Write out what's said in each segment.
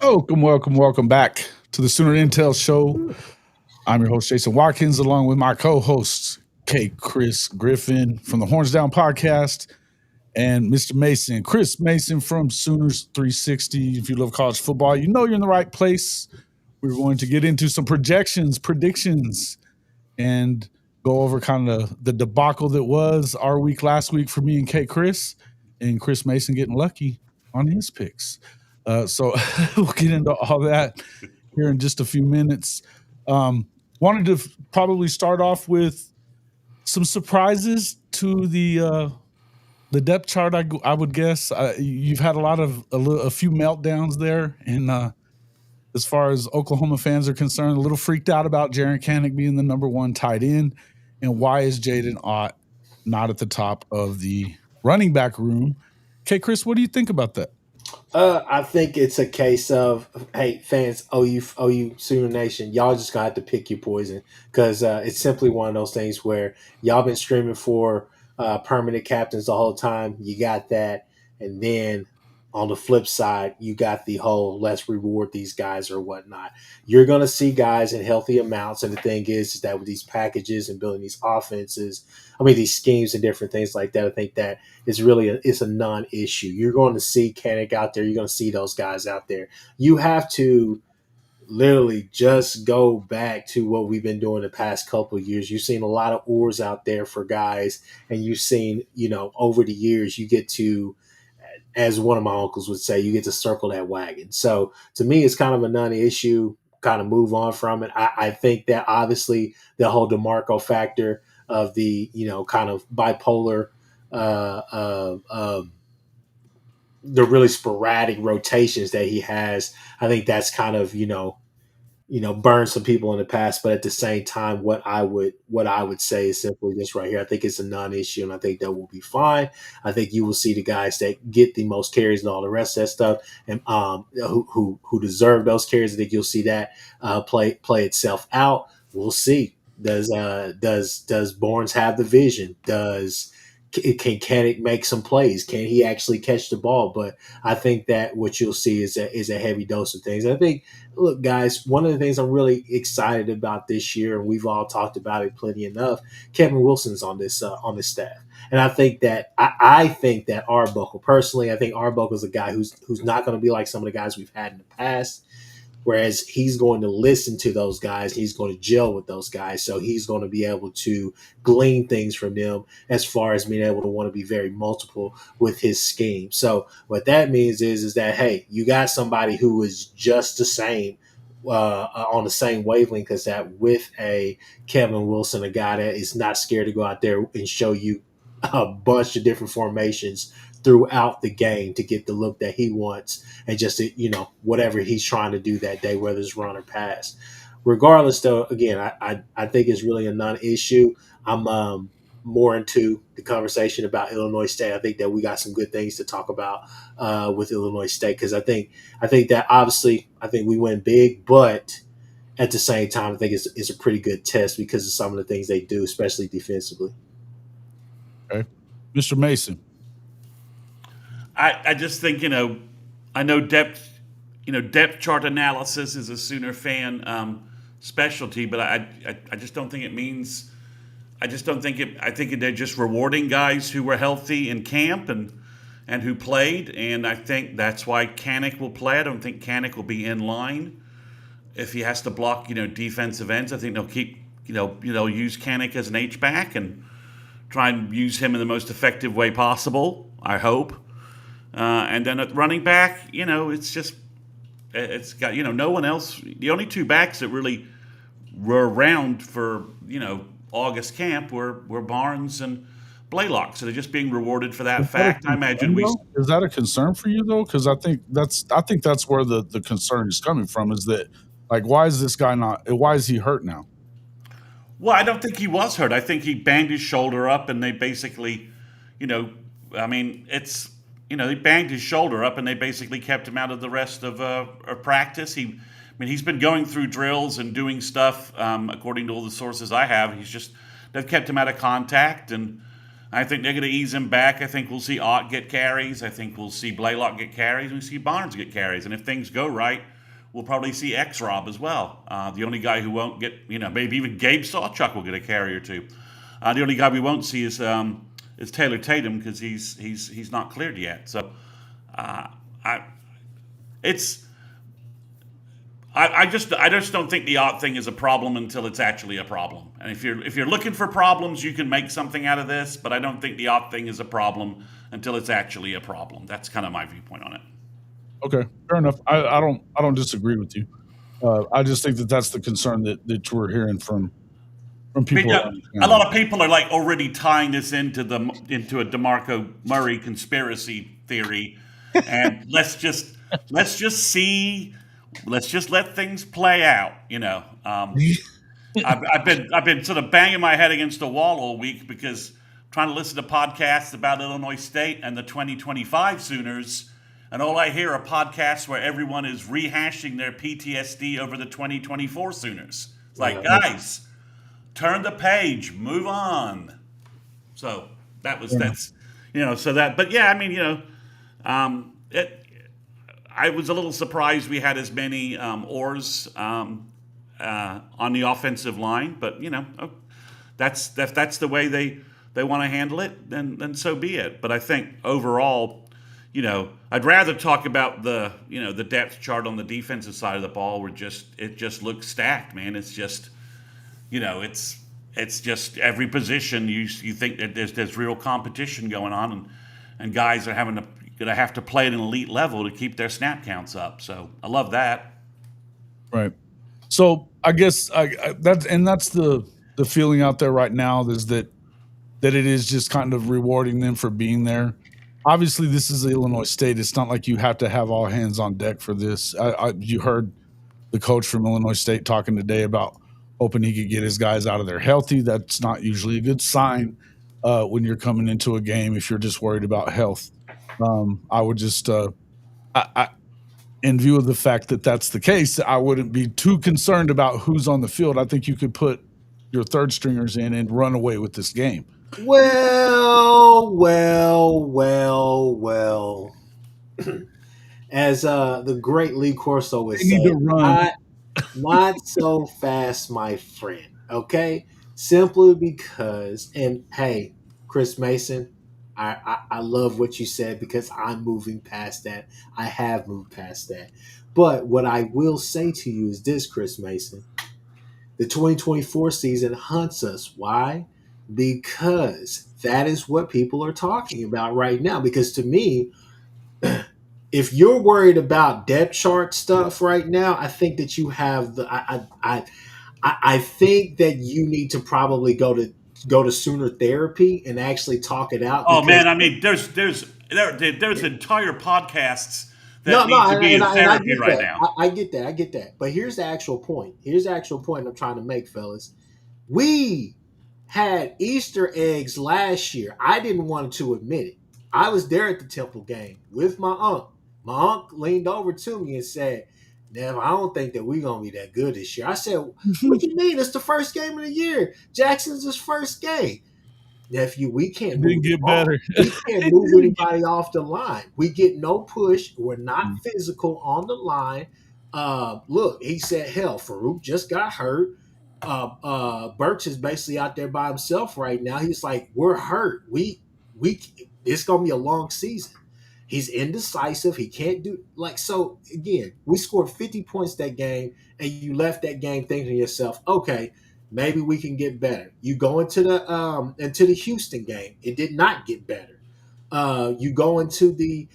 Welcome back to the Sooner Intel Show. I'm your host, Jason Watkins, along with my co-hosts, Kchris Griffin from the Horns Down podcast and Mr. Mason, Chris Mason from Sooners 360. If you love college football, you know you're in the right place. We're going to get into some projections, predictions, and go over kind of the debacle that was our week last week for me and Chris, and Chris Mason getting lucky on his picks. So we'll get into all that here in just a few minutes. Wanted to probably start off with some surprises to the depth chart. I would guess you've had a few meltdowns there, and as far as Oklahoma fans are concerned, a little freaked out about Jaren Kanak being the number one tight end, and why is Jaydn Ott not at the top of the running back room? Okay, Chris, what do you think about that? I think it's a case of, hey, fans, OU Sooner Nation, y'all just gonna have to pick your poison because it's simply one of those things where y'all been screaming for permanent captains the whole time. You got that, and then on the flip side, you got the whole let's reward these guys or whatnot. You're gonna see guys in healthy amounts, and the thing is that with these packages and building these offenses, these schemes and different things like that, I think that it's a non-issue. You're going to see Kanak out there. You're going to see those guys out there. You have to literally just go back to what we've been doing the past couple of years. You've seen a lot of oars out there for guys, and you've seen, over the years, you get to, as one of my uncles would say, you get to circle that wagon. So to me, it's kind of a non-issue, kind of move on from it. I think that obviously the whole DeMarco factor of the, kind of bipolar, the really sporadic rotations that he has, I think that's kind of, burned some people in the past. But at the same time, what I would say is simply this right here. I think it's a non-issue, and I think that will be fine. I think you will see the guys that get the most carries and all the rest of that stuff, and who deserve those carries. I think you'll see that play itself out. We'll see. Does Barnes have the vision? Can Kanak make some plays? Can he actually catch the ball? But I think that what you'll see is a heavy dose of things. I think, look, guys, one of the things I'm really excited about this year, and we've all talked about it plenty enough, Kevin Wilson's on this staff. And I think that I think that Arbuckle, personally, I think Arbuckle is a guy who's not going to be like some of the guys we've had in the past. Whereas he's going to listen to those guys, he's going to gel with those guys, so he's going to be able to glean things from them as far as being able to want to be very multiple with his scheme. So what that means is that, hey, you got somebody who is just the same on the same wavelength as that with a Kevin Wilson, a guy that is not scared to go out there and show you a bunch of different formations throughout the game to get the look that he wants and just, whatever he's trying to do that day, whether it's run or pass. Regardless, though, again, I think it's really a non-issue. I'm more into the conversation about Illinois State. I think that we got some good things to talk about with Illinois State because I think that obviously I think we win big, but at the same time, I think it's a pretty good test because of some of the things they do, especially defensively. Okay, Mr. Mason. I just think, I know depth chart analysis is a Sooner fan specialty, but I just don't think it means. I just don't think it. I think they're just rewarding guys who were healthy in camp and who played, and I think that's why Kanak will play. I don't think Kanak will be in line if he has to block, defensive ends. I think they'll keep, they'll use Kanak as an H back and try and use him in the most effective way possible. I hope. And then at running back, it's got, no one else. The only two backs that really were around for, August camp were Barnes and Blaylock. So they're just being rewarded for that fact. I imagine Is that a concern for you though? Because I think that's where the concern is coming from. Is that like why is this guy why is he hurt now? Well, I don't think he was hurt. I think he banged his shoulder up, and they basically, they banged his shoulder up, and they basically kept him out of the rest of practice. He's been going through drills and doing stuff according to all the sources I have. They've kept him out of contact, and I think they're going to ease him back. I think we'll see Ott get carries. I think we'll see Blaylock get carries. And we see Barnes get carries. And if things go right, we'll probably see X-Rob as well. The only guy who won't get, maybe even Gabe Sawchuk will get a carry or two. The only guy we won't see is Taylor Tatum because he's not cleared yet. So I it's I just don't think the Ott thing is a problem until it's actually a problem. And if you're looking for problems, you can make something out of this. But I don't think the Ott thing is a problem until it's actually a problem. That's kind of my viewpoint on it. Okay, fair enough. I don't disagree with you. I just think that's the concern that we're hearing from people. A lot of people are like already tying this into a DeMarco Murray conspiracy theory, and let's just see. Let's just let things play out, I've been sort of banging my head against the wall all week because I'm trying to listen to podcasts about Illinois State and the 2025 Sooners, and all I hear are podcasts where everyone is rehashing their PTSD over the 2024 Sooners. It's like, guys, turn the page, move on. So but yeah, I mean, I was a little surprised we had as many oars on the offensive line, but that's the way they want to handle it. Then so be it. But I think overall, I'd rather talk about the depth chart on the defensive side of the ball where it just looks stacked, man. It's just it's just every position you think that there's real competition going on, and guys are going to have to play at an elite level to keep their snap counts up. So I love that. Right. So I guess that's the feeling out there right now is that it is just kind of rewarding them for being there. Obviously, this is Illinois State. It's not like you have to have all hands on deck for this. You heard the coach from Illinois State talking today about hoping he could get his guys out of there healthy. That's not usually a good sign when you're coming into a game if you're just worried about health. I would just, in view of the fact that that's the case, I wouldn't be too concerned about who's on the field. I think you could put your third stringers in and run away with this game. Well. As the great Lee Corso would say, not so fast, my friend. Okay, simply because, and hey, Chris Mason, I love what you said because I'm moving past that. I have moved past that. But what I will say to you is this, Chris Mason. The 2024 season hunts us. Why? Because that is what people are talking about right now. Because to me, if you're worried about depth chart stuff right now, I think that you have I think that you need to probably go to Sooner therapy and actually talk it out. Oh man, I mean, there's entire podcasts that need to be in therapy right now. I get that. But here's the actual point. I'm trying to make, fellas. We had Easter eggs last year. I didn't want to admit it. I was there at the Temple game with my uncle. My uncle leaned over to me and said, "Nev, I don't think that we're going to be that good this year." I said, "What do you mean? It's the first game of the year. Jackson's his first game." Nephew, we can't move better. We can't move anybody off the line. We get no push. We're not physical on the line. Look, he said, hell, Farouk just got hurt. Birch is basically out there by himself right now. He's like, we're hurt. It's going to be a long season. He's indecisive. He can't do so. Again, we scored 50 points that game, and you left that game thinking to yourself, okay, maybe we can get better. You go into the Houston game, it did not get better. You go into the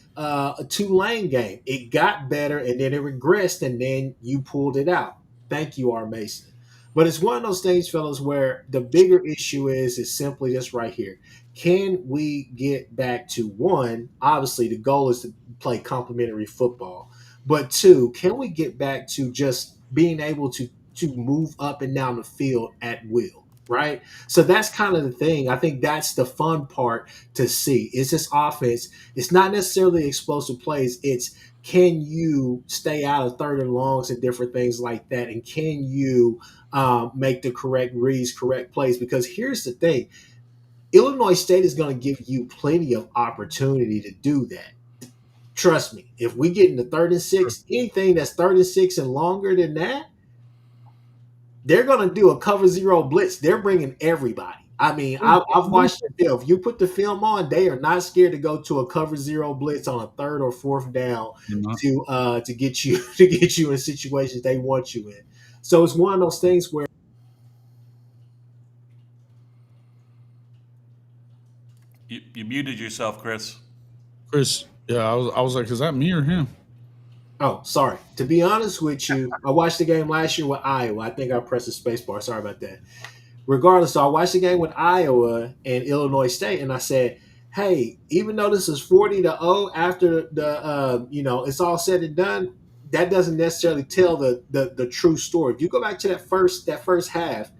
Tulane game, it got better, and then it regressed, and then you pulled it out. Thank you, R. Mason. But it's one of those things, fellas, where the bigger issue is simply this right here. Can we get back to one? Obviously, the goal is to play complementary football. But two, can we get back to just being able to move up and down the field at will, right? So that's kind of the thing. I think that's the fun part to see. Is this offense, it's not necessarily explosive plays. It's can you stay out of third and longs and different things like that? And can you make the correct reads, correct plays? Because here's the thing. Illinois State is going to give you plenty of opportunity to do that. Trust me, if we get into 3rd and 6, anything that's 3rd and 6 and longer than that, they're going to do a cover 0 blitz. They're bringing everybody. I mean, I've watched the film. If you put the film on, they are not scared to go to a cover 0 blitz on a 3rd or 4th down to get you in situations they want you in. So it's one of those things where You muted yourself, Chris. Chris, yeah, I was like, is that me or him? Oh, sorry. To be honest with you, I watched the game last year with Iowa. I think I pressed the space bar. Sorry about that. Regardless, so I watched the game with Iowa and Illinois State, and I said, hey, even though this is 40-0 after the it's all said and done, that doesn't necessarily tell the true story. If you go back to that first half,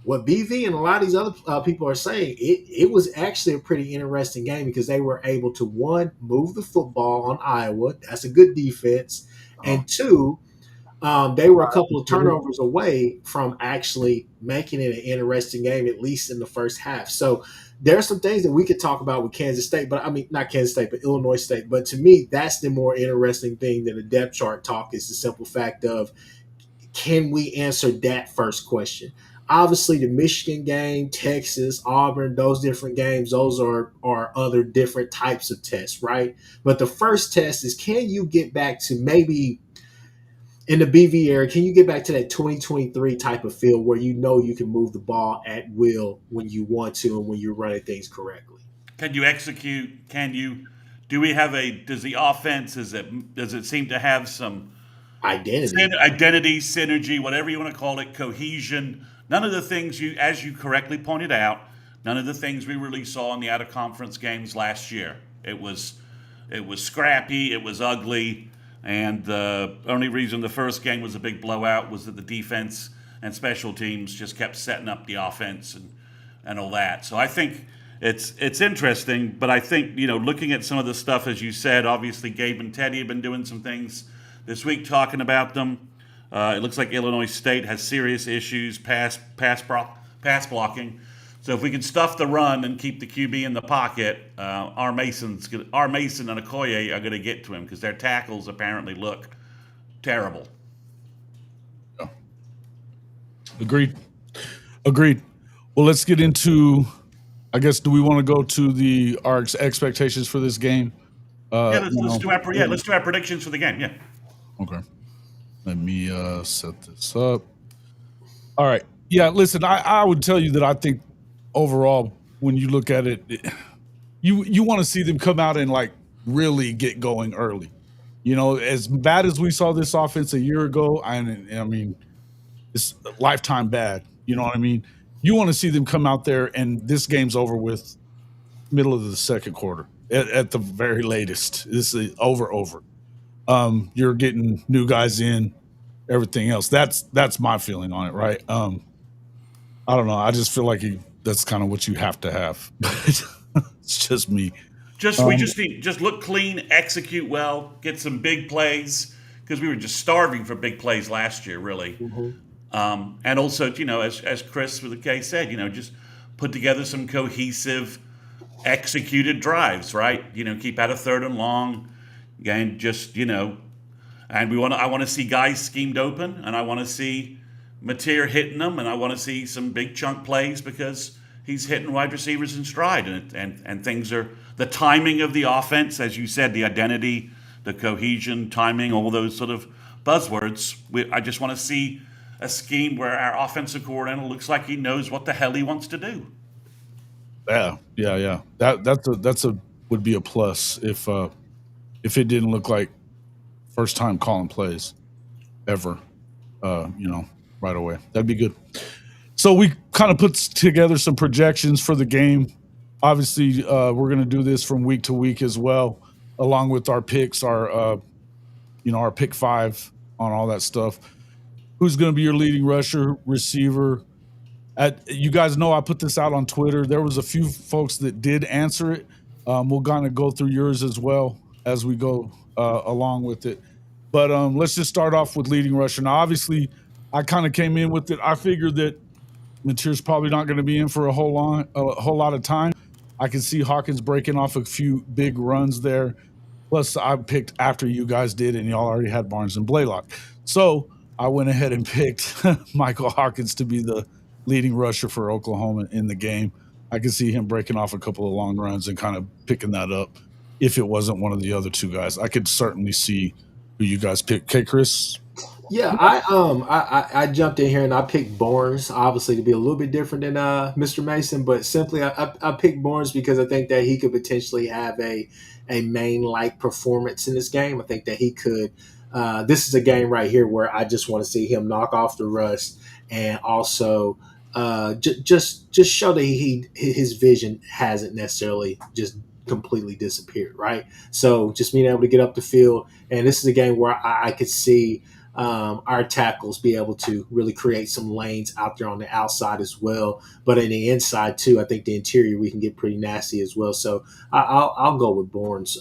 what BV and a lot of these other people are saying, it was actually a pretty interesting game because they were able to, one, move the football on Iowa. That's a good defense. And two, they were a couple of turnovers away from actually making it an interesting game, at least in the first half. So there are some things that we could talk about with Kansas State, but I mean, not Kansas State, but Illinois State. But to me, that's the more interesting thing than the depth chart talk is the simple fact of, can we answer that first question? Obviously, the Michigan game, Texas, Auburn, those different games, those are other different types of tests, right? But the first test is, can you get back to maybe in the BV era, can you get back to that 2023 type of feel where you know you can move the ball at will when you want to and when you're running things correctly? Can you execute? Does the offense, does it seem to have some identity, synergy, whatever you want to call it, cohesion? None of the things as you correctly pointed out, none of the things we really saw in the out of conference games last year. It was scrappy, it was ugly, and the only reason the first game was a big blowout was that the defense and special teams just kept setting up the offense and all that. So I think it's interesting, but I think, looking at some of the stuff, as you said, obviously Gabe and Teddy have been doing some things this week talking about them. It looks like Illinois State has serious issues pass blocking. So if we can stuff the run and keep the QB in the pocket, our Mason and Okoye are going to get to him because their tackles apparently look terrible. Yeah. Agreed. Well, let's get into, I guess, do we want to go to our expectations for this game? Let's do our predictions for the game. Yeah. Okay. Let me set this up. All right. Yeah, listen, I would tell you that I think overall, when you look at it, you want to see them come out and like really get going early. As bad as we saw this offense a year ago, I mean, it's lifetime bad. You know what I mean? You want to see them come out there and this game's over with middle of the second quarter at the very latest. This is over. You're getting new guys in, everything else. That's my feeling on it, right? I don't know. I just feel like that's kind of what you have to have. It's just me. We just look clean, execute well, get some big plays, because we were just starving for big plays last year, really. Mm-hmm. And also, as Chris with the K said, just put together some cohesive, executed drives, right? Keep out of 3rd and long, and just and I want to see guys schemed open, and I want to see Mateer hitting them, and I want to see some big chunk plays because he's hitting wide receivers in stride, and things are the timing of the offense, as you said, the identity, the cohesion, timing, all those sort of buzzwords. I just want to see a scheme where our offensive coordinator looks like he knows what the hell he wants to do. Yeah. That's would be a plus if it didn't look like first time calling plays ever, right away. That'd be good. So we kind of put together some projections for the game. Obviously, we're going to do this from week to week as well, along with our picks, our pick 5 on all that stuff. Who's going to be your leading rusher, receiver? You guys know I put this out on Twitter. There was a few folks that did answer it. We'll kind of go through yours as well as we go along with it. But let's just start off with leading rusher. Now, obviously, I kind of came in with it. I figured that Mateer's probably not going to be in for a whole lot of time. I can see Hawkins breaking off a few big runs there. Plus, I picked after you guys did, and y'all already had Barnes and Blaylock. So I went ahead and picked Michael Hawkins to be the leading rusher for Oklahoma in the game. I could see him breaking off a couple of long runs and kind of picking that up if it wasn't one of the other two guys. I could certainly see who you guys picked. Okay, Chris? Yeah, I jumped in here and I picked Barnes, obviously to be a little bit different than Mr. Mason, but simply I picked Barnes because I think that he could potentially have a main like performance in this game. I think that he could. This is a game right here where I just want to see him knock off the rust and also just show that his vision hasn't necessarily just completely disappeared, right? So just being able to get up the field, and this is a game where I could see our tackles be able to really create some lanes out there on the outside as well. But in the inside too, I think the interior we can get pretty nasty as well. So I'll go with Barnes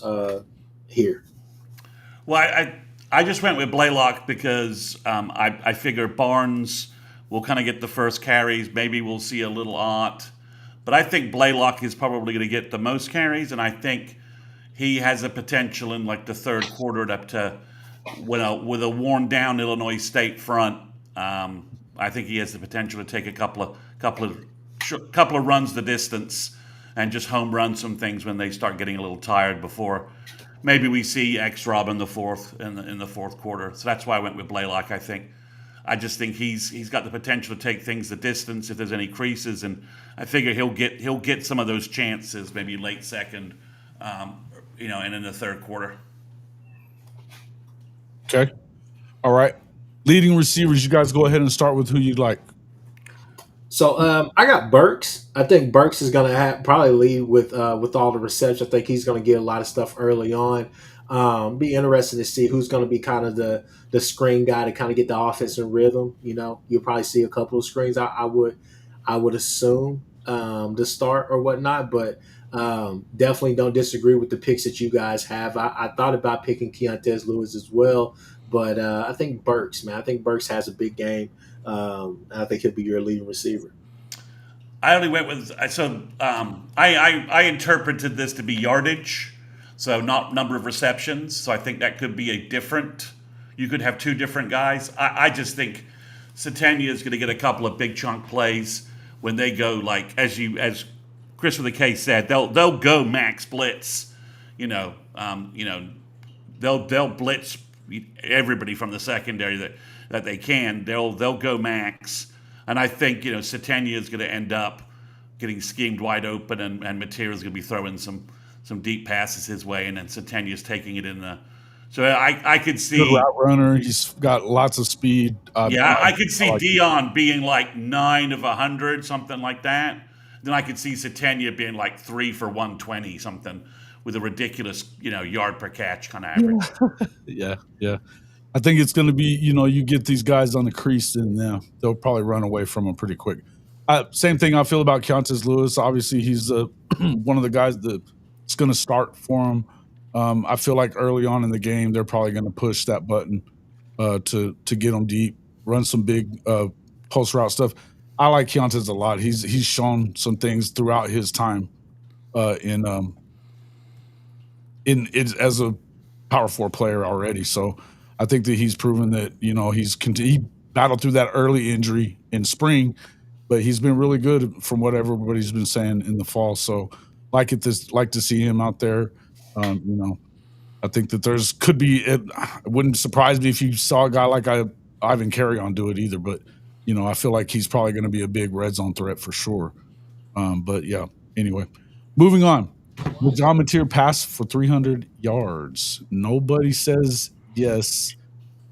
here. Well, I just went with Blaylock because I figure Barnes will kind of get the first carries. Maybe we'll see a little Ott. But I think Blaylock is probably going to get the most carries, and I think he has a potential in like the third quarter to with a worn down Illinois State front. I think he has the potential to take a couple of runs the distance and just home run some things when they start getting a little tired before maybe we see X Rob in the fourth quarter. So that's why I went with Blaylock. I just think he's got the potential to take things the distance if there's any creases, and I figure he'll get some of those chances maybe late second, and in the third quarter. Okay. All right. Leading receivers, you guys go ahead and start with who you'd like. So I got Burks. I think Burks is going to probably lead with all the reception. I think he's going to get a lot of stuff early on. Be interesting to see who's going to be kind of the screen guy to kind of get the offense in rhythm. You'll probably see a couple of screens. I would assume to start or whatnot, but definitely don't disagree with the picks that you guys have. I thought about picking Keontez Lewis as well, but I think Burks, man. I think Burks has a big game. I think he'll be your leading receiver. I only went with I interpreted this to be yardage, so not number of receptions. So I think that could be a different. You could have two different guys. I just think Satania is going to get a couple of big chunk plays when they go like as Chris with the K said, they'll go max blitz. They'll blitz everybody from the secondary that they can. They'll go max, and I think Satania is going to end up getting schemed wide open, and Material's going to be throwing some deep passes his way, and then Satania's taking it in the. So I could see good route runner. He's got lots of speed. I could see Dion being like 9 of 100, something like that. Then I could see Satania being like 3 for 120, something with a ridiculous yard per catch kind of average. Yeah. I think it's going to be, you get these guys on the crease and they'll probably run away from them pretty quick. Same thing I feel about Keontez Lewis. Obviously, he's one of the guys that's going to start for him. I feel like early on in the game, they're probably going to push that button to get them deep, run some big post route stuff. I like Keontez a lot. He's shown some things throughout his time in as a Power 4 player already. So I think that he's proven that he battled through that early injury in spring, but he's been really good from what everybody's been saying in the fall. So like to see him out there. I think that could be. It wouldn't surprise me if you saw a guy like Ivan Carrion do it either. But I feel like he's probably going to be a big red zone threat for sure. But yeah. Anyway, moving on. Will John Mateer pass for 300 yards? Nobody says yes.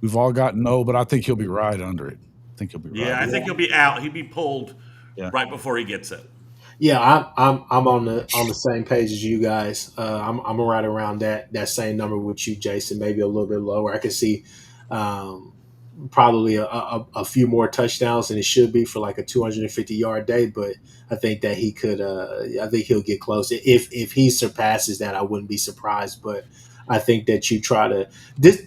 We've all got no, but I think he'll be right under it. I think he'll be right. Yeah, I think he'll be out. He'll be pulled right before he gets it. Yeah, I'm on the same page as you guys. I'm right around that same number with you, Jason. Maybe a little bit lower. I can see probably a few more touchdowns than it should be for like a 250-yard day. But I think that he could. I think he'll get close. If he surpasses that, I wouldn't be surprised. But I think that you try to this.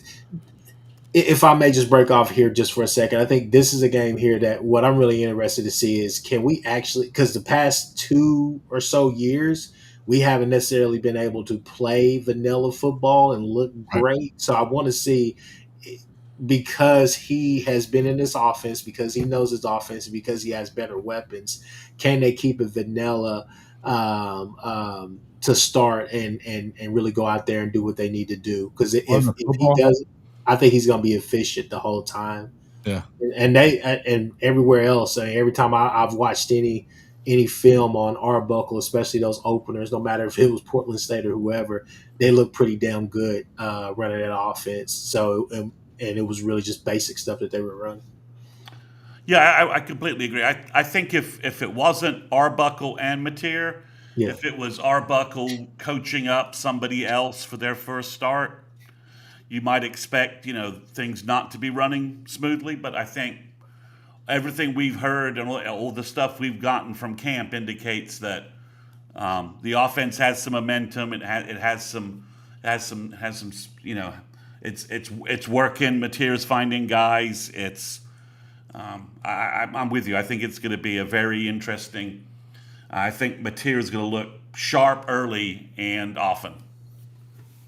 If I may just break off here just for a second, I think this is a game here that what I'm really interested to see is can we actually, because the past 2 or so years, we haven't necessarily been able to play vanilla football and look Right. great. So I want to see, because he has been in this offense, because he knows his offense, and because he has better weapons, can they keep it vanilla to start and really go out there and do what they need to do? Because On the if he football. does, I think he's going to be efficient the whole time. Yeah. And everywhere else. I mean, every time I've watched any film on Arbuckle, especially those openers, no matter if it was Portland State or whoever, they look pretty damn good running that offense. So and it was really just basic stuff that they were running. Yeah, I completely agree. I think if it wasn't Arbuckle and Mateer, Yeah. if it was Arbuckle coaching up somebody else for their first start, you might expect things not to be running smoothly. But I think everything we've heard and all the stuff we've gotten from camp indicates that the offense has some momentum. It has some. It's working. Mateer's finding guys. I'm with you. I think it's going to be a very interesting. I think Mateer's going to look sharp early and often.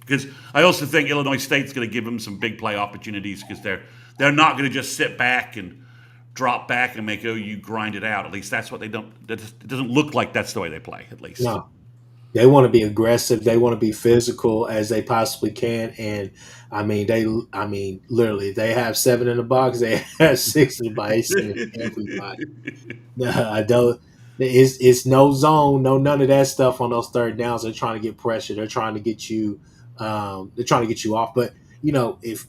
Because I also think Illinois State's going to give them some big play opportunities, because they're not going to just sit back and drop back and make OU grind it out. At least that's what they don't. It doesn't look like that's the way they play. At least No, they want to be aggressive. They want to be physical as they possibly can. And literally, they have 7 in the box. They have 6 in the box. They send it to everybody. I don't. It's no zone, no none of that stuff on those third downs. They're trying to get pressure. They're trying to get you. They're trying to get you off. But if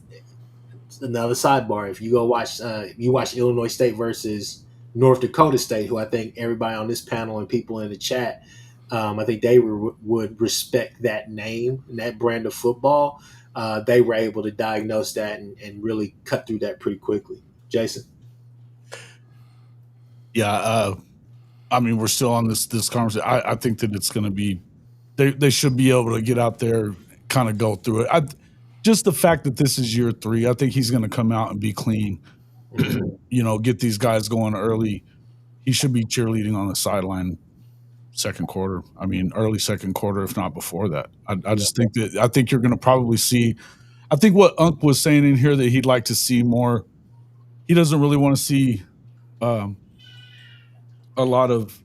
another sidebar, if you go watch, you watch Illinois State versus North Dakota State, who I think everybody on this panel and people in the chat, I think they would respect that name and that brand of football. They were able to diagnose that and really cut through that pretty quickly. Jason. Yeah. We're still on this conversation. I think that it's going to be, they should be able to get out there, kind of go through it. Just the fact that this is year 3, I think he's going to come out and be clean. Get these guys going early. He should be cheerleading on the sideline second quarter. Early second quarter, if not before that. I just think that you're going to probably see. I think what Unc was saying in here, that he'd like to see more. He doesn't really want to see a lot of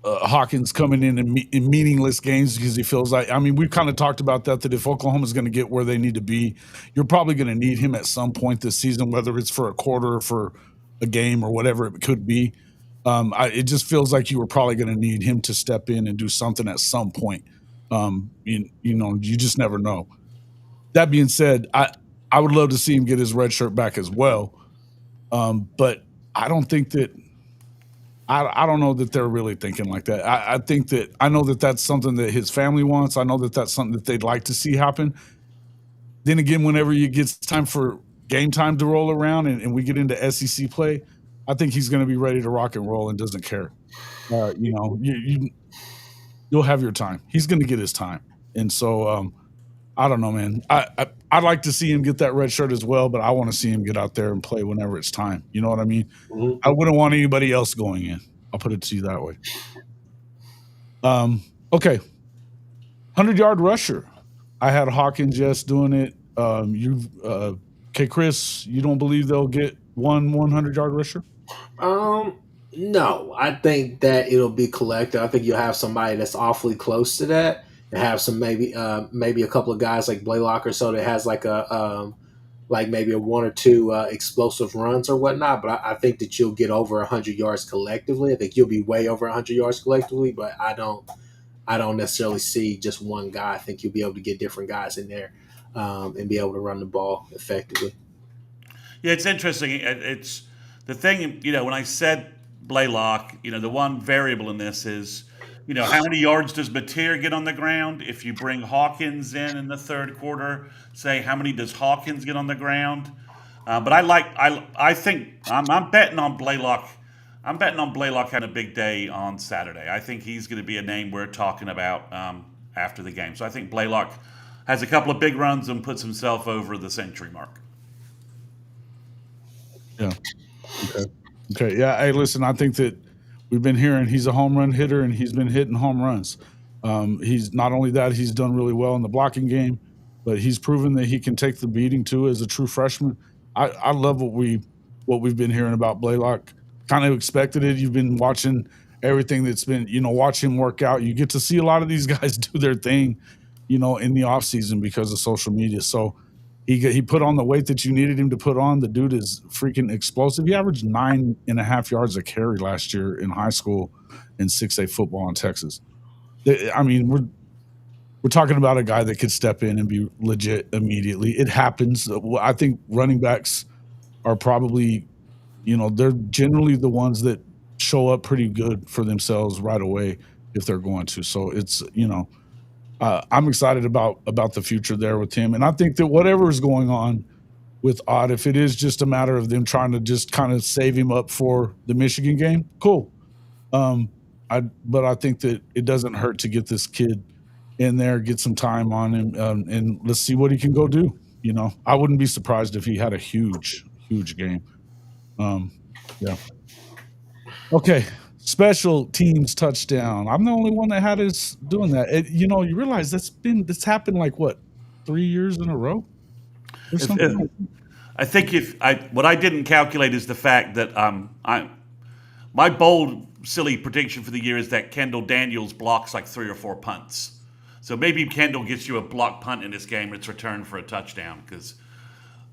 Hawkins coming in meaningless games, because he feels like, we've kind of talked about that if Oklahoma's going to get where they need to be, you're probably going to need him at some point this season, whether it's for a quarter or for a game or whatever it could be. It just feels like you were probably going to need him to step in and do something at some point. You just never know. That being said, I would love to see him get his red shirt back as well. But I don't think that, I don't know that they're really thinking like that. I think that, I know that that's something that his family wants. I know that that's something that they'd like to see happen. Then again, whenever you get time for game time to roll around and we get into SEC play, I think he's going to be ready to rock and roll and doesn't care. You'll have your time. He's going to get his time. And so I don't know, man. I'd like to see him get that red shirt as well, but I want to see him get out there and play whenever it's time. You know what I mean? Mm-hmm. I wouldn't want anybody else going in. I'll put it to you that way. Okay. 100-yard rusher. I had Hawkins just doing it. Kchris, you don't believe they'll get one 100-yard rusher? No, I think that it'll be collective. I think you'll have somebody that's awfully close to that, and have some maybe a couple of guys like Blaylock or so that has like maybe a 1 or 2 explosive runs or whatnot. But I think that you'll get over 100 yards collectively. I think you'll be way over 100 yards collectively, but I don't necessarily see just one guy. I think you'll be able to get different guys in there and be able to run the ball effectively. Yeah, it's interesting. It's the thing, when I said Blaylock, the one variable in this is, how many yards does Mateer get on the ground? If you bring Hawkins in the third quarter, say, how many does Hawkins get on the ground? But I think I'm betting on Blaylock. I'm betting on Blaylock having a big day on Saturday. I think he's going to be a name we're talking about after the game. So I think Blaylock has a couple of big runs and puts himself over the century mark. Yeah. Okay. Yeah. Hey, listen, I think that we've been hearing he's a home run hitter and he's been hitting home runs. He's not only that, he's done really well in the blocking game, but he's proven that he can take the beating too as a true freshman. I love what we've been hearing about Blaylock. Kind of expected it. You've been watching everything that's been, watch him work out. You get to see a lot of these guys do their thing, in the off season because of social media. So he put on the weight that you needed him to put on. The dude is freaking explosive. He averaged 9.5 yards a carry last year in high school in 6A football in Texas. I mean, we're talking about a guy that could step in and be legit immediately. It happens. I think running backs are probably, they're generally the ones that show up pretty good for themselves right away if they're going to. So it's, I'm excited about the future there with him. And I think that whatever is going on with Ott, if it is just a matter of them trying to just kind of save him up for the Michigan game, cool. But I think that it doesn't hurt to get this kid in there, get some time on him, and let's see what he can go do. I wouldn't be surprised if he had a huge game. Yeah. Okay. Special teams touchdown. I'm the only one that had us doing that. You realize that's happened like what, 3 years in a row or something? I think what I didn't calculate is the fact that my bold silly prediction for the year is that Kendall Daniels blocks like 3 or 4 punts. So maybe Kendall gets you a block punt in this game. It's returned for a touchdown because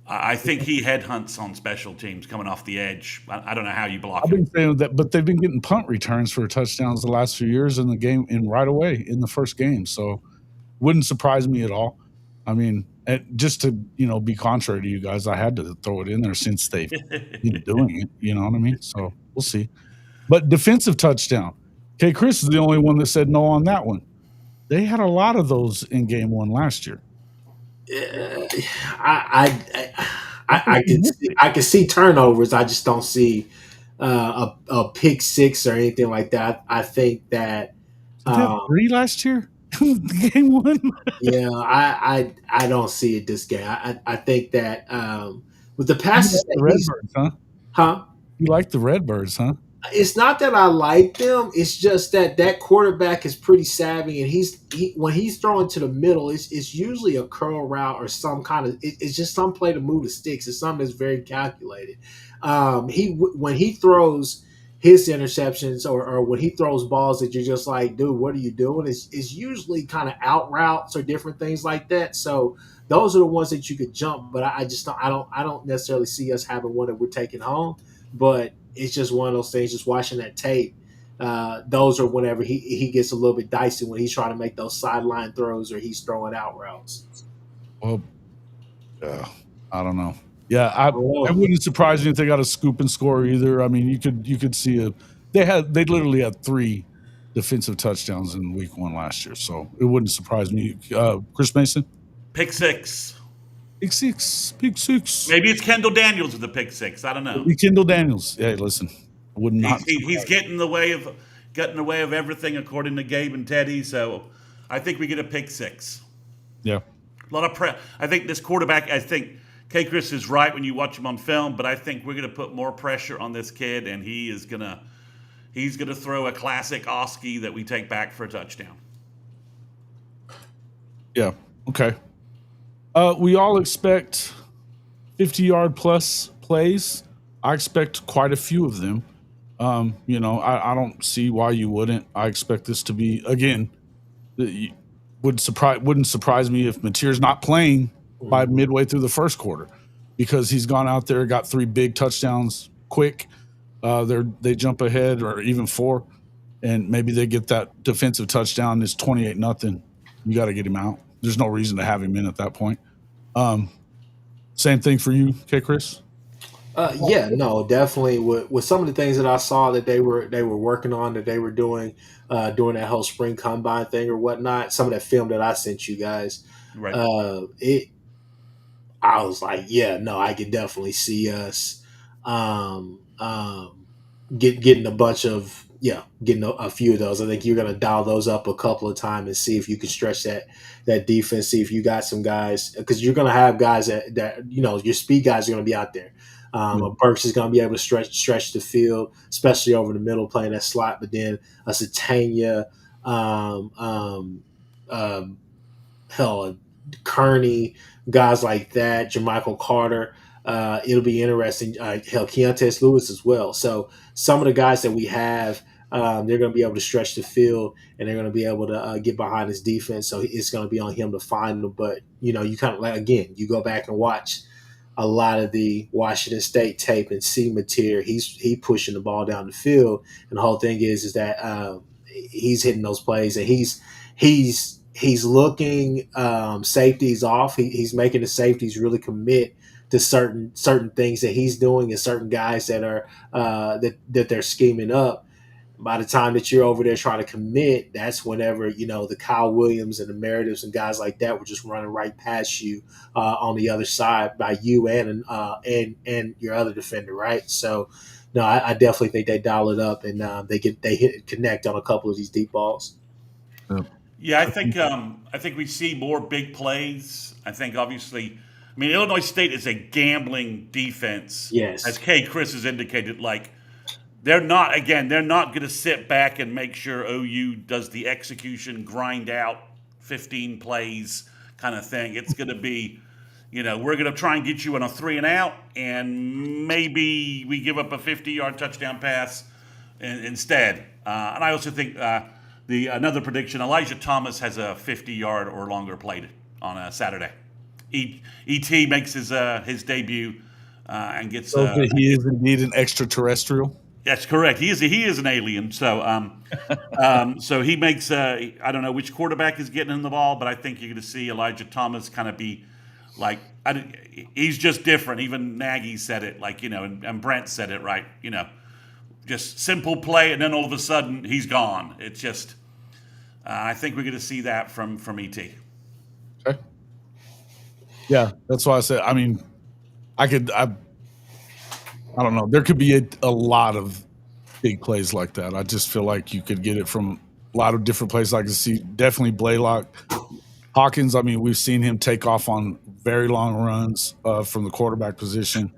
I think he headhunts on special teams coming off the edge. I don't know how you block I've been him. saying that, but they've been getting punt returns for touchdowns the last few years in the game and right away in the first game. So wouldn't surprise me at all. I mean, just to, be contrary to you guys, I had to throw it in there since they've been doing it. You know what I mean? So we'll see. But defensive touchdown. Kchris is the only one that said no on that one. They had a lot of those in game one last year. I can see turnovers. I just don't see a pick six or anything like that. I think that Did they have 3 last year? Game one. Yeah, I don't see it this game. I think that with the passes the that Redbirds, huh? You like the Redbirds, huh? It's not that I like them. It's just that quarterback is pretty savvy, and when he's throwing to the middle, it's usually a curl route or some kind of. It's just some play to move the sticks. It's something that's very calculated. When he throws his interceptions or when he throws balls that you're just like, dude, what are you doing? It's usually kind of out routes or different things like that. So those are the ones that you could jump, but I just I don't necessarily see us having one that we're taking home. But it's just one of those things. Just watching that tape, those are whenever he gets a little bit dicey when he's trying to make those sideline throws or he's throwing out routes. Well, I don't know. Yeah, it wouldn't surprise me if they got a scoop and score either. I mean, you could see they literally had 3 defensive touchdowns in week 1 last year, so it wouldn't surprise me. Chris Mason, Pick six. Pick six. Maybe it's Kendall Daniels with the pick six. I don't know. Kendall Daniels. Hey, listen, I would not. He's getting in the way of everything according to Gabe and Teddy. So I think we get a pick six. Yeah, a lot of I think this quarterback. I think Kchris is right when you watch him on film, but I think we're going to put more pressure on this kid, and he's gonna throw a classic Oski that we take back for a touchdown. Yeah. Okay. We all expect 50-yard plus plays. I expect quite a few of them. I don't see why you wouldn't. I expect this to be, again, wouldn't surprise me if Mateer's not playing by midway through the first quarter because he's gone out there, got 3 big touchdowns quick. They jump ahead or even 4, and maybe they get that defensive touchdown. It's 28-0. You got to get him out. There's no reason to have him in at that point. Same thing for you, Kchris? Yeah, no, definitely. With some of the things that I saw that they were working on, that they were doing during that whole spring combine thing or whatnot, some of that film that I sent you guys, right. I was like, yeah, no, I could definitely see us getting a bunch of getting a few of those. I think you're going to dial those up a couple of times and see if you can stretch that defense. See if you got some guys, because you're going to have guys that your speed guys are going to be out there. Burks is going to be able to stretch the field, especially over the middle, playing that slot. But then a Satania, um, um, um, hell, Kearney, guys like that, Jermichael Carter. It'll be interesting. Hell, Keontae Lewis as well. So some of the guys that we have, they're going to be able to stretch the field and they're going to be able to get behind his defense. So it's going to be on him to find them. But you kind of like, again, you go back and watch a lot of the Washington State tape and see material. He pushing the ball down the field, and the whole thing is that he's hitting those plays, and he's looking safeties off. He's making the safeties really commit to certain things that he's doing, and certain guys that are that they're scheming up. By the time that you're over there trying to commit, that's whenever the Kyle Williams and the Merediths and guys like that were just running right past you on the other side by you and your other defender, right? So, no, I definitely think they dial it up and they hit connect on a couple of these deep balls. Yeah, I think we see more big plays. I think obviously, I mean, Illinois State is a gambling defense, as Yes. Kchris has indicated. Like they're not going to sit back and make sure OU does the execution, grind out 15 plays kind of thing. It's going to be, we're going to try and get you on a 3 and out, and maybe we give up a 50-yard touchdown pass instead. And I also think another prediction: Elijah Thomas has a 50-yard or longer play on a Saturday. Et makes his debut and gets. So he is indeed an extraterrestrial. That's correct. He is an alien. So so he makes. I don't know which quarterback is getting him the ball, but I think you're going to see Elijah Thomas kind of be like. He's just different. Even Nagy said it, and Brent said it, right? Just simple play, and then all of a sudden he's gone. It's just. I think we're going to see that from ET. Okay. Yeah, that's why I said. I mean, I don't know. There could be a lot of big plays like that. I just feel like you could get it from a lot of different places. I can see definitely Blaylock. Hawkins, I mean, we've seen him take off on very long runs from the quarterback position.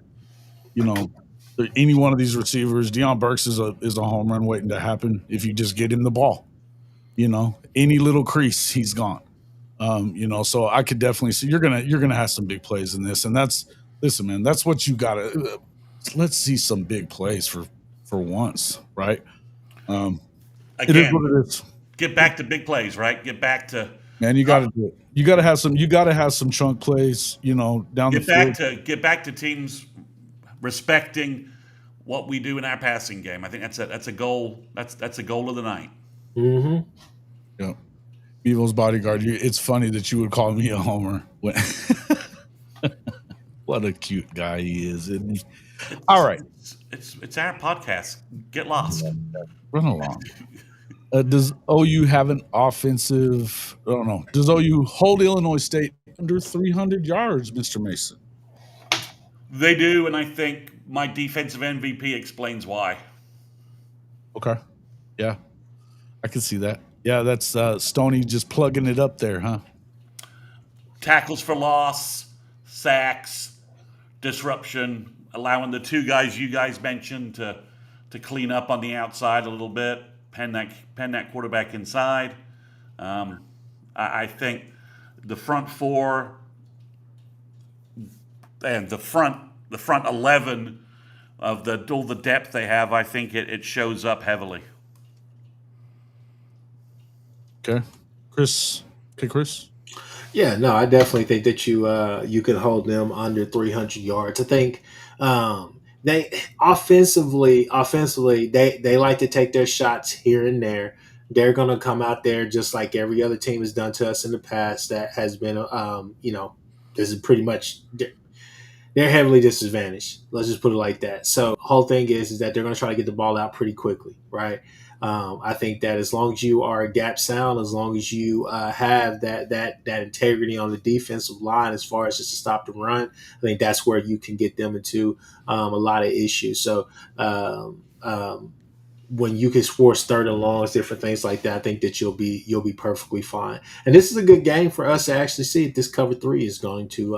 Any one of these receivers, Deion Burks is a home run waiting to happen if you just get him the ball. Any little crease, he's gone. So I could definitely see you're gonna have some big plays in this, and listen, man, that's what you gotta. Let's see some big plays for once, right? Again, it is what it is. Get back to big plays, right? Get back to man. You got to do it. You got to have some. You got to have some chunk plays. Down the field. Get back to teams respecting what we do in our passing game. I think that's a goal. That's a goal of the night. Mm-hmm. Yeah. Bevo's bodyguard. It's funny that you would call me a homer. What a cute guy he is, isn't he? All right. It's our podcast. Get lost. Run along. Does OU have an offensive? I don't know. Does OU hold Illinois State under 300 yards, Mr. Mason? They do, and I think my defensive MVP explains why. Okay. Yeah. I can see that. Yeah, that's Stoney just plugging it up there, huh? Tackles for loss, sacks, disruption, allowing the two guys you guys mentioned to clean up on the outside a little bit, pen that quarterback inside. I think the front four and the front 11 of all the depth they have, I think it shows up heavily. Okay, Chris. Yeah, no, I definitely think that you can hold them under 300 yards. I think they offensively they like to take their shots here and there. They're going to come out there just like every other team has done to us in the past. That has been this is pretty much they're heavily disadvantaged. Let's just put it like that. So the whole thing is that they're going to try to get the ball out pretty quickly, right? I think that as long as you are gap sound, as long as you have that integrity on the defensive line, as far as just to stop the run, I think that's where you can get them into a lot of issues. So when you can force third and longs, different things like that, I think that you'll be perfectly fine. And this is a good game for us to actually see if this cover 3 is going to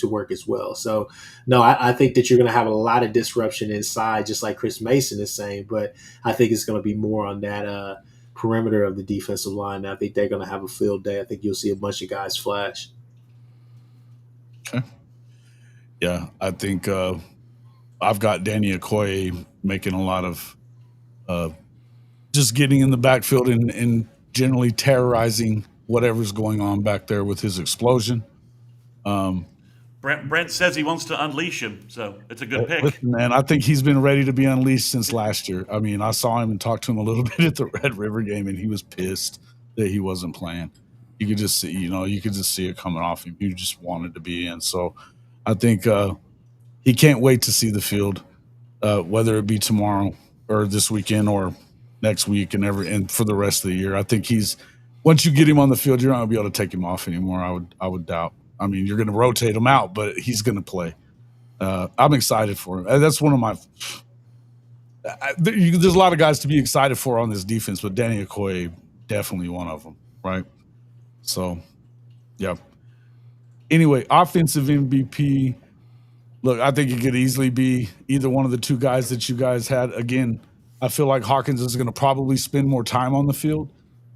work as well. So no, I think that you're going to have a lot of disruption inside, just like Chris Mason is saying. But I think it's going to be more on that perimeter of the defensive line. And I think they're going to have a field day. I think you'll see a bunch of guys flash. Okay. Yeah, I think I've got Danny Okoye making a lot of just getting in the backfield and generally terrorizing whatever's going on back there with his explosion. Brent says he wants to unleash him, so it's a good pick. Listen, man, I think he's been ready to be unleashed since last year. I mean, I saw him and talked to him a little bit at the Red River game, and he was pissed that he wasn't playing. You could just see, it coming off him. He just wanted to be in. So I think he can't wait to see the field, whether it be tomorrow or this weekend or next week and for the rest of the year. I think once you get him on the field, you're not gonna be able to take him off anymore. I would doubt. I mean, you're going to rotate him out, but he's going to play. I'm excited for him. That's one of my. There's a lot of guys to be excited for on this defense, but Danny Okoye definitely one of them, right? So, yeah. Anyway, offensive MVP. Look, I think it could easily be either one of the two guys that you guys had. Again, I feel like Hawkins is going to probably spend more time on the field.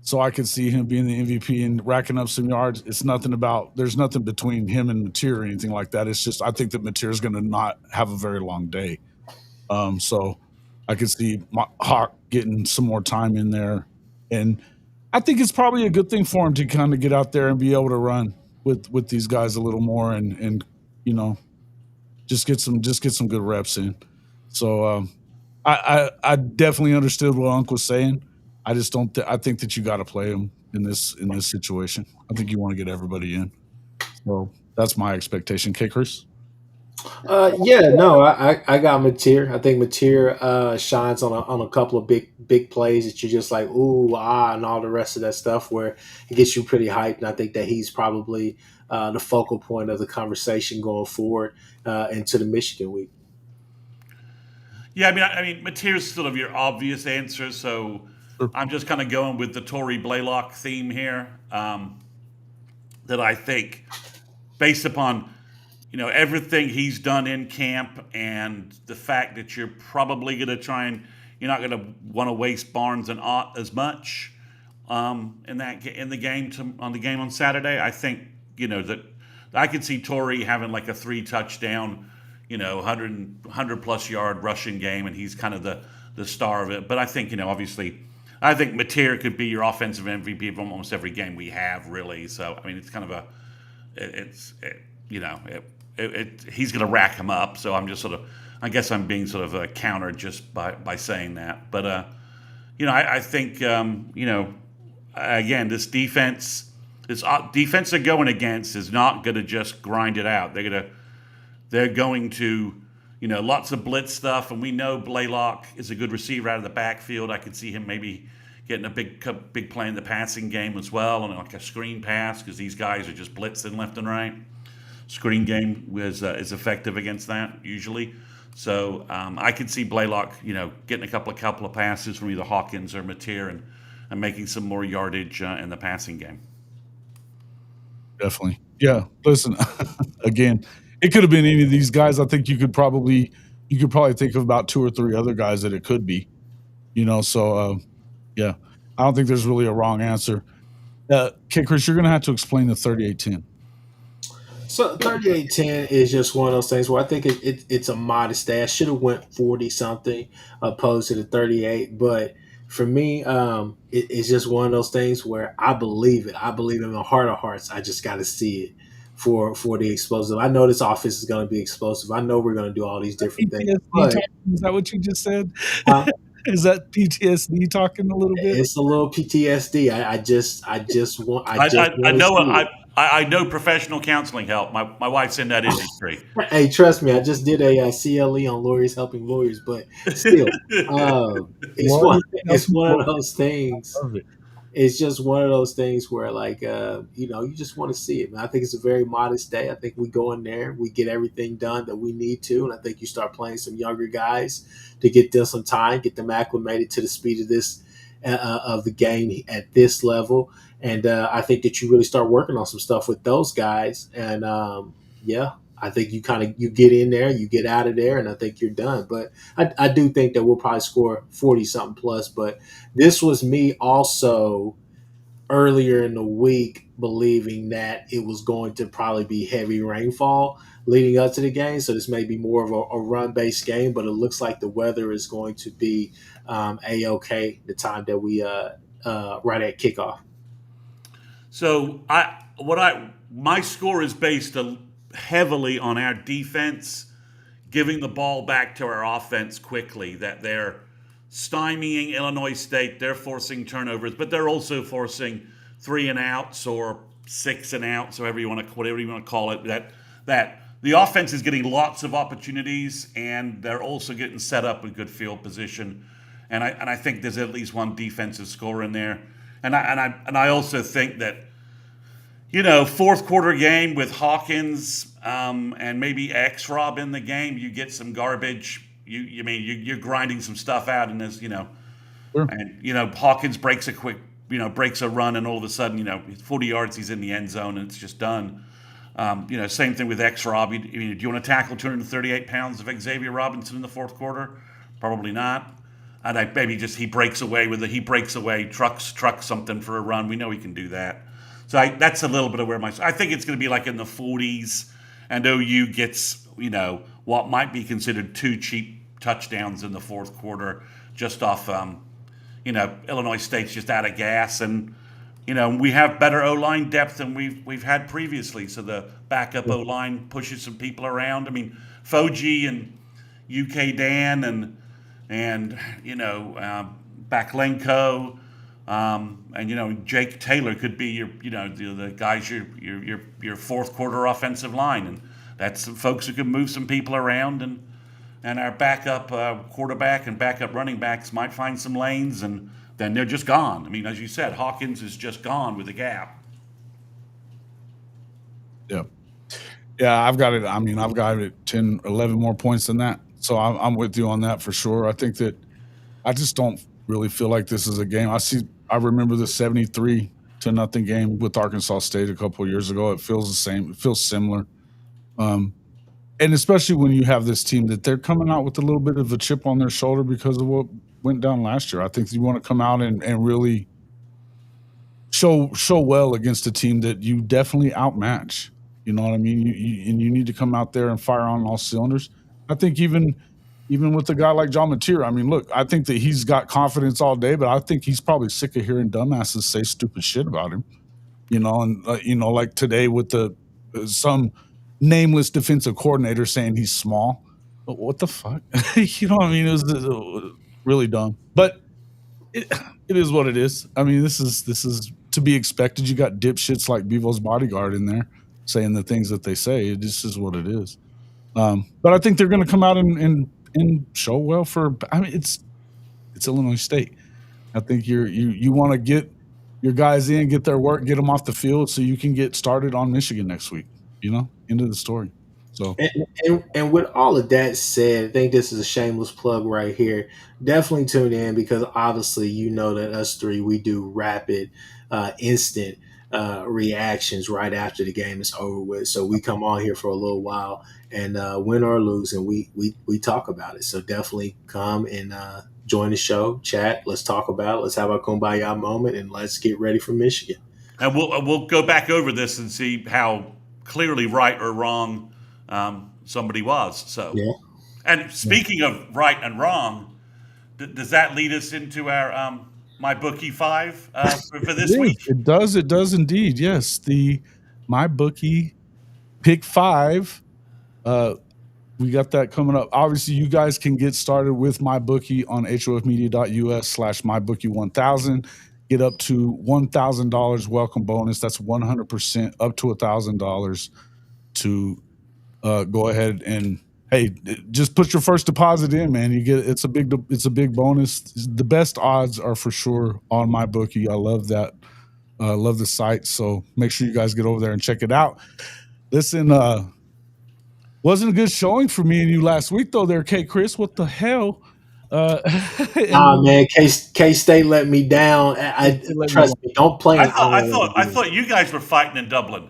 So I could see him being the MVP and racking up some yards. There's nothing between him and Mateer or anything like that. It's just I think that Mateer is going to not have a very long day. So I could see Hawk getting some more time in there. And I think it's probably a good thing for him to kind of get out there and be able to run with these guys a little more and just get some good reps in. So I definitely understood what Unc was saying. I just don't. I think that you got to play him in this situation. I think you want to get everybody in. So that's my expectation. Kchris? I got Mateer. I think Mateer shines on a couple of big plays that you're just like ooh and all the rest of that stuff where it gets you pretty hyped. And I think that he's probably the focal point of the conversation going forward into the Michigan week. Yeah, I mean, Mateer's sort of your obvious answer, so. I'm just kind of going with the Tory Blaylock theme here. That I think, based upon everything he's done in camp and the fact that you're probably going to you're not going to want to waste Barnes and Ott as much on the game on Saturday. I think that I could see Tory having like a 3 touchdown, 100 plus yard rushing game, and he's kind of the star of it. But I think obviously. I think Mateer could be your offensive MVP of almost every game we have, really. So, I mean, it's kind of he's going to rack him up. So I'm just I guess I'm being sort of a counter just by saying that. But, I think, again, this defense they're going against is not going to just grind it out. They're going to lots of blitz stuff, and we know Blaylock is a good receiver out of the backfield. I could see him maybe getting a big play in the passing game as well, and like a screen pass because these guys are just blitzing left and right. Screen game is effective against that usually. So I could see Blaylock, getting a couple of passes from either Hawkins or Mateer and making some more yardage in the passing game. Definitely, yeah. Listen, again. It could have been any of these guys. I think you could probably think of about 2 or 3 other guys that it could be, So, yeah, I don't think there's really a wrong answer. Kchris, you're going to have to explain the 38-10. So 38-10 is just one of those things where I think it's a modest day. I should have went 40 something opposed to the 38, but for me, it's just one of those things where I believe it. I believe in my heart of hearts. I just got to see it. For the explosive. I know this offense is going to be explosive. I know we're going to do all these different things. Is that what you just said? Is that PTSD talking a little bit? It's a little PTSD. I know professional counseling help. My wife's in that industry. Hey, trust me, I just did a CLE on Lawyers Helping Lawyers, but still, it's one of those things. It's just one of those things where, you just want to see it. Man, I think it's a very modest day. I think we go in there, we get everything done that we need to, and I think you start playing some younger guys to get them some time, get them acclimated to the speed of this of the game at this level, and I think that you really start working on some stuff with those guys. And I think you get in there, you get out of there, and I think you're done. But I do think that we'll probably score 40 something plus. But this was me also earlier in the week believing that it was going to probably be heavy rainfall leading up to the game. So this may be more of a run-based game, but it looks like the weather is going to be A-OK the time that we right at kickoff. So my score is based heavily on our defense giving the ball back to our offense quickly. That they're stymieing Illinois State, they're forcing turnovers, but they're also forcing 3 and outs or 6 and outs, whatever you want to call it. That the offense is getting lots of opportunities, and they're also getting set up in good field position. And I think there's at least one defensive score in there. And I also think that, fourth quarter game with Hawkins and maybe X-Rob in the game, you get some garbage. You're grinding some stuff out, and there's Sure. and Hawkins breaks a run, and all of a sudden 40 yards, he's in the end zone, and it's just done. Same thing with X-Rob. Do you want to tackle 238 pounds of Xavier Robinson in the fourth quarter? Probably not. And maybe just he breaks away, trucks something for a run. We know he can do that. So that's a little bit of where I think it's going to be like in the 40s, and OU gets what might be considered 2 cheap touchdowns in the fourth quarter, just off Illinois State's just out of gas, and we have better O-line depth than we've had previously. So the backup O-line pushes some people around. I mean, Foji and UK Dan and Baklenko, and Jake Taylor could be the guys your fourth quarter offensive line, and that's some folks who can move some people around, and our backup quarterback and backup running backs might find some lanes, and then they're just gone. I mean, as you said, Hawkins is just gone with the gap. Yeah, I've got it. I mean, I've got it 10, 11 more points than that. So I'm with you on that for sure. I think that I just don't really feel like this is a game. I remember the 73-0 game with Arkansas State a couple of years ago. It feels the same. It feels similar. And especially when you have this team that they're coming out with a little bit of a chip on their shoulder because of what went down last year. I think you want to come out and really show well against a team that you definitely outmatch. You know what I mean? You need to come out there and fire on all cylinders. I think even with a guy like John Mateer, I mean, look, I think that he's got confidence all day, but I think he's probably sick of hearing dumbasses say stupid shit about him. And like today with some nameless defensive coordinator saying he's small. But what the fuck? It was really dumb. But it is what it is. I mean, this is to be expected. You got dipshits like Bevo's bodyguard in there saying the things that they say. This is what it is. But I think they're going to come out and show well it's Illinois State. I think you want to get your guys in, get their work, get them off the field so you can get started on Michigan next week. End of the story. So and with all of that said, I think this is a shameless plug right here. Definitely tune in because obviously that us three, we do rapid, instant reactions right after the game is over with. So we come on here for a little while and win or lose, and we talk about it. So definitely come and join the show, chat. Let's talk about it. Let's have our kumbaya moment, and let's get ready for Michigan. And we'll go back over this and see how clearly right or wrong somebody was. So, yeah. And speaking of right and wrong, does that lead us into our MyBookie 5 for this week? It does indeed. Yes, the MyBookie Pick 5. We got that coming up. Obviously, you guys can get started with MyBookie on hofmedia.us/MyBookie1000. Get up to $1,000 welcome bonus. That's 100% up to $1,000 to go ahead and just put your first deposit in, man. It's a big bonus. The best odds are for sure on MyBookie. I love that. Love the site. So make sure you guys get over there and check it out. Listen, wasn't a good showing for me and you last week though. There, Kchris. What the hell? Man, K-State let me down. Trust me, don't play. I thought you guys were fighting in Dublin.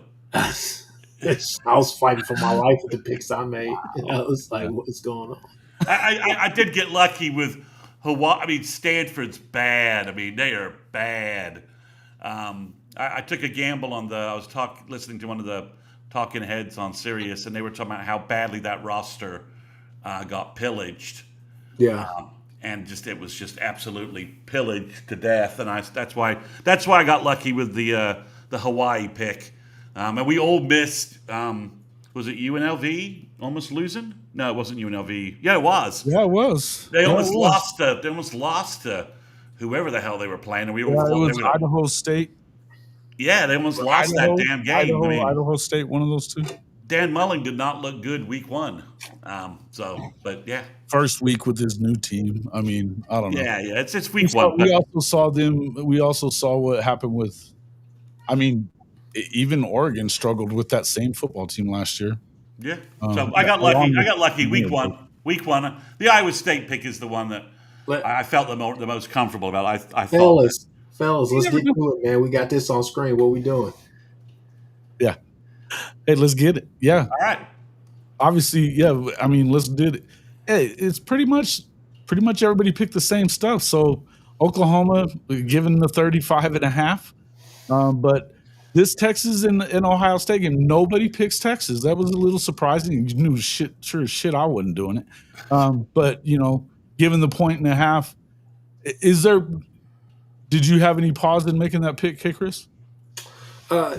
I was fighting for my life with the picks I made. I was like, what's going on? I did get lucky with Hawaii. I mean, Stanford's bad. I mean, they are bad. I took a gamble on I was listening to one of the talking heads on Sirius, and they were talking about how badly that roster got pillaged. Yeah. And it was just absolutely pillaged to death. And that's why I got lucky with the Hawaii pick. And we all missed. Was it UNLV almost losing? No, it wasn't UNLV. Yeah, it was. Yeah, it was. They Yeah, almost it was. lost to. They almost lost to whoever the hell they were playing. And we all Yeah, thought it they was were. Idaho State. Yeah, they almost lost that damn game. I mean, Idaho State, one of those two. Dan Mullen did not look good week one. But yeah. First week with his new team. I mean, I don't know. Yeah, it's week one. We also saw them. We also saw what happened with. I mean, even Oregon struggled with that same football team last year. Yeah. So I got lucky. I got lucky. Week one. The Iowa State pick is the one that I felt the most comfortable about. I thought. Fellas, let's get to it, man. We got this on screen. What we doing? Yeah. Hey, let's get it. Yeah. All right. Obviously, yeah. I mean, let's do it. Hey, it's pretty much everybody picked the same stuff. So Oklahoma given the 35.5. But this Texas and Ohio State game, nobody picks Texas. That was a little surprising. You knew sure as shit I wasn't doing it. But given the 1.5, did you have any pause in making that pick, Kchris?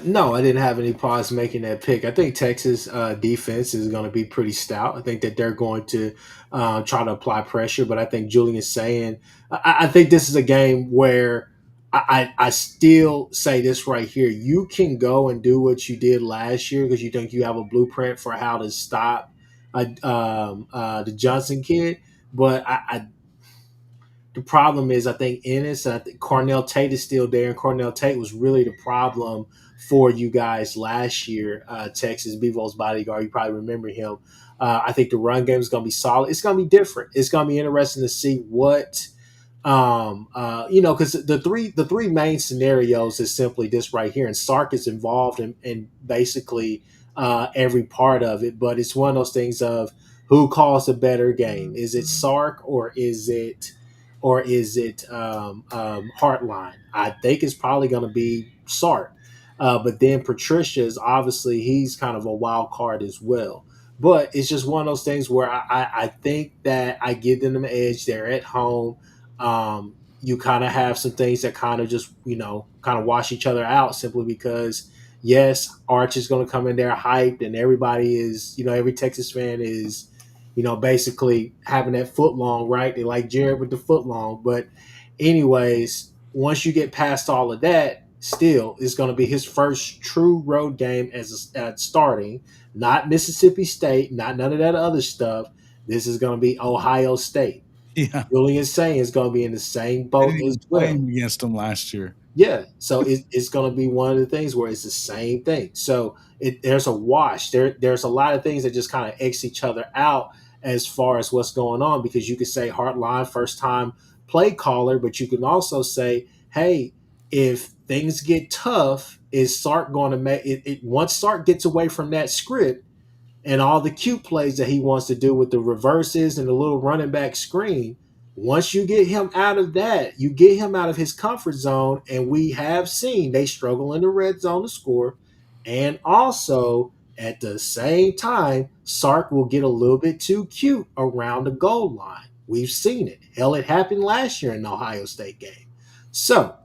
No, I didn't have any pause making that pick. I think Texas defense is going to be pretty stout. I think that they're going to try to apply pressure, but I think Julian is saying, I think this is a game where I still say this right here. You can go and do what you did last year because you think you have a blueprint for how to stop the Johnson kid, but the problem is, I think Ennis, I think Cornell Tate is still there, and Cornell Tate was really the problem for you guys last year. Texas Bevo's bodyguard, you probably remember him. I think the run game is going to be solid. It's going to be different. It's going to be interesting to see what, because the three main scenarios is simply this right here, and Sark is involved in basically every part of it. But it's one of those things of who calls a better game. Is it Sark or is it Heartline? I think it's probably going to be Sark. But then Patricia is obviously he's kind of a wild card as well. But it's just one of those things where I think that I give them an edge. They're at home. You kind of have some things that kind of just, kind of wash each other out simply because, yes, Arch is going to come in there hyped and everybody is, every Texas fan is, basically having that foot long, right? They like Jared with the foot long. But anyways, once you get past all of that, still, it's going to be his first true road game as starting, not Mississippi State, not none of that other stuff. This is going to be Ohio State. Yeah. Julian saying is going to be in the same boat as well. Playing against them last year. Yeah, so it's going to be one of the things where it's the same thing. So there's a wash. There's a lot of things that just kind of X each other out as far as what's going on, because you could say Heartline, first time play caller, but you can also say, hey, if things get tough, is Sark going to make it? Once Sark gets away from that script and all the cute plays that he wants to do with the reverses and the little running back screen, once you get him out of that, you get him out of his comfort zone, and we have seen they struggle in the red zone to score. And also, at the same time, Sark will get a little bit too cute around the goal line. We've seen it. Hell, it happened last year in the Ohio State game. So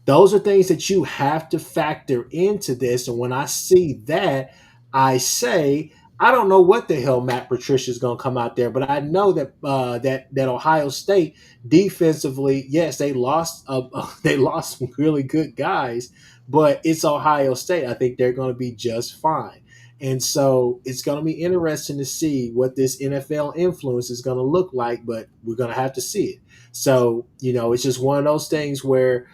those are things that you have to factor into this. And when I see that, I say, I don't know what the hell Matt Patricia is going to come out there, but I know that that Ohio State defensively, yes, they lost some really good guys, but it's Ohio State. I think they're going to be just fine. And so it's going to be interesting to see what this NFL influence is going to look like, but we're going to have to see it. So, it's just one of those things where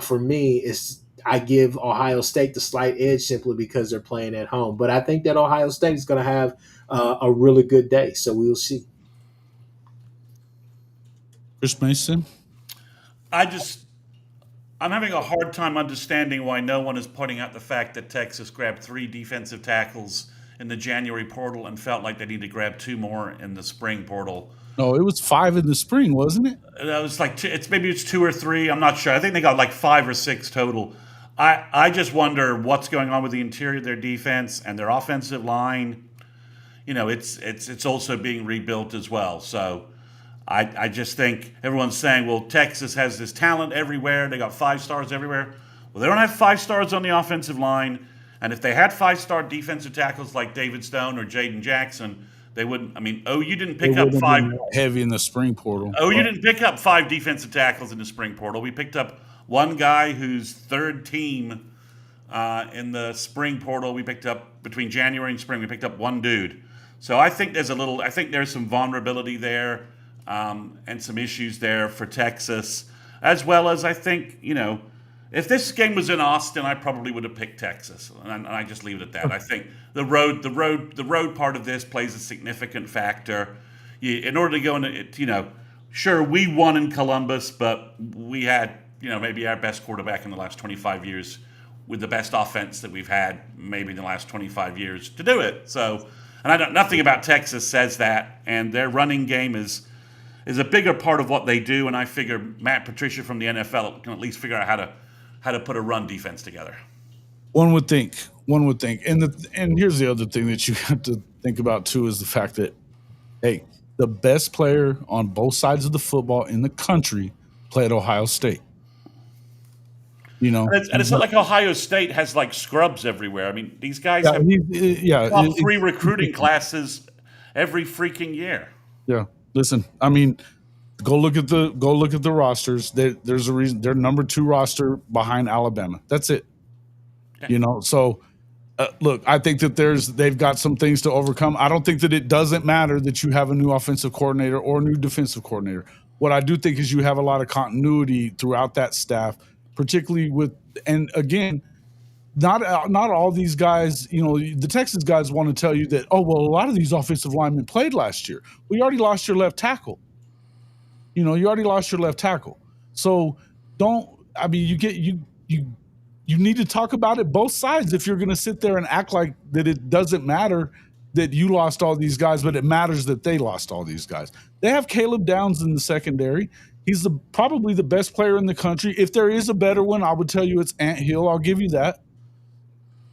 for me, I give Ohio State the slight edge simply because they're playing at home. But I think that Ohio State is going to have a really good day. So we'll see. Chris Mason? I I'm having a hard time understanding why no one is pointing out the fact that Texas grabbed 3 defensive tackles in the January portal and felt like they need to grab 2 more in the spring portal. No, it was 5 in the spring, wasn't it? It was like maybe it's 2 or 3. I'm not sure. I think they got like 5 or 6 total. I just wonder what's going on with the interior of their defense and their offensive line. It's also being rebuilt as well. So I just think everyone's saying, well, Texas has this talent everywhere. They got 5 stars everywhere. Well, they don't have 5 stars on the offensive line. And if they had 5-star defensive tackles like David Stone or Jaden Jackson, they wouldn't. I mean, OU didn't pick up 5 heavy in the spring portal. OU didn't pick up 5 defensive tackles in the spring portal. We picked up one guy who's third team in the spring portal. We picked up between January and spring. We picked up one dude. So I think there's some vulnerability there and some issues there for Texas, as well as I think if this game was in Austin, I probably would have picked Texas, and I just leave it at that. I think the road part of this plays a significant factor. In order to go into sure, we won in Columbus, but we had maybe our best quarterback in the last 25 years with the best offense that we've had maybe in the last 25 years to do it. So, and nothing about Texas says that, and their running game is a bigger part of what they do. And I figure Matt Patricia from the NFL can at least figure out how to put a run defense together. One would think, and here's the other thing that you have to think about too is the fact that, hey, the best player on both sides of the football in the country played Ohio State. And it's not like Ohio State has like scrubs everywhere. I mean, these guys have top 3 recruiting classes every freaking year. Yeah, listen, I mean, go look at the rosters. There's a reason they're number 2 roster behind Alabama. That's it. Okay. So look, I think that they've got some things to overcome. I don't think that it doesn't matter that you have a new offensive coordinator or a new defensive coordinator. What I do think is you have a lot of continuity throughout that staff, particularly and again, not all these guys, the Texas guys want to tell you that, oh, well, a lot of these offensive linemen played last year. Well, you already lost your left tackle. You already lost your left tackle. So you need to talk about it both sides if you're going to sit there and act like that it doesn't matter that you lost all these guys, but it matters that they lost all these guys. They have Caleb Downs in the secondary. He's probably the best player in the country. If there is a better one, I would tell you it's Ant Hill. I'll give you that.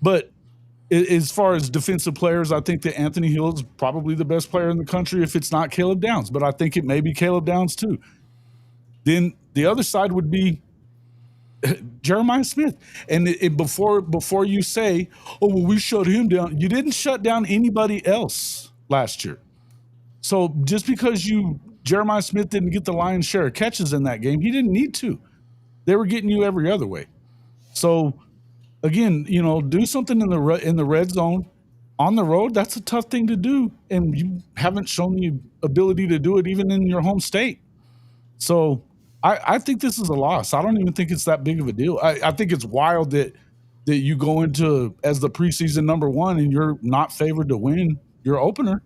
But as far as defensive players, I think that Anthony Hill is probably the best player in the country if it's not Caleb Downs. But I think it may be Caleb Downs too. Then the other side would be Jeremiah Smith. And before you say, oh, well, we shut him down, you didn't shut down anybody else last year. So just because Jeremiah Smith didn't get the lion's share of catches in that game, he didn't need to. They were getting you every other way. So again, do something in the red zone on the road. That's a tough thing to do, and you haven't shown the ability to do it even in your home state. So I think this is a loss. I don't even think it's that big of a deal. I think it's wild that you go into as the preseason number 1 and you're not favored to win your opener.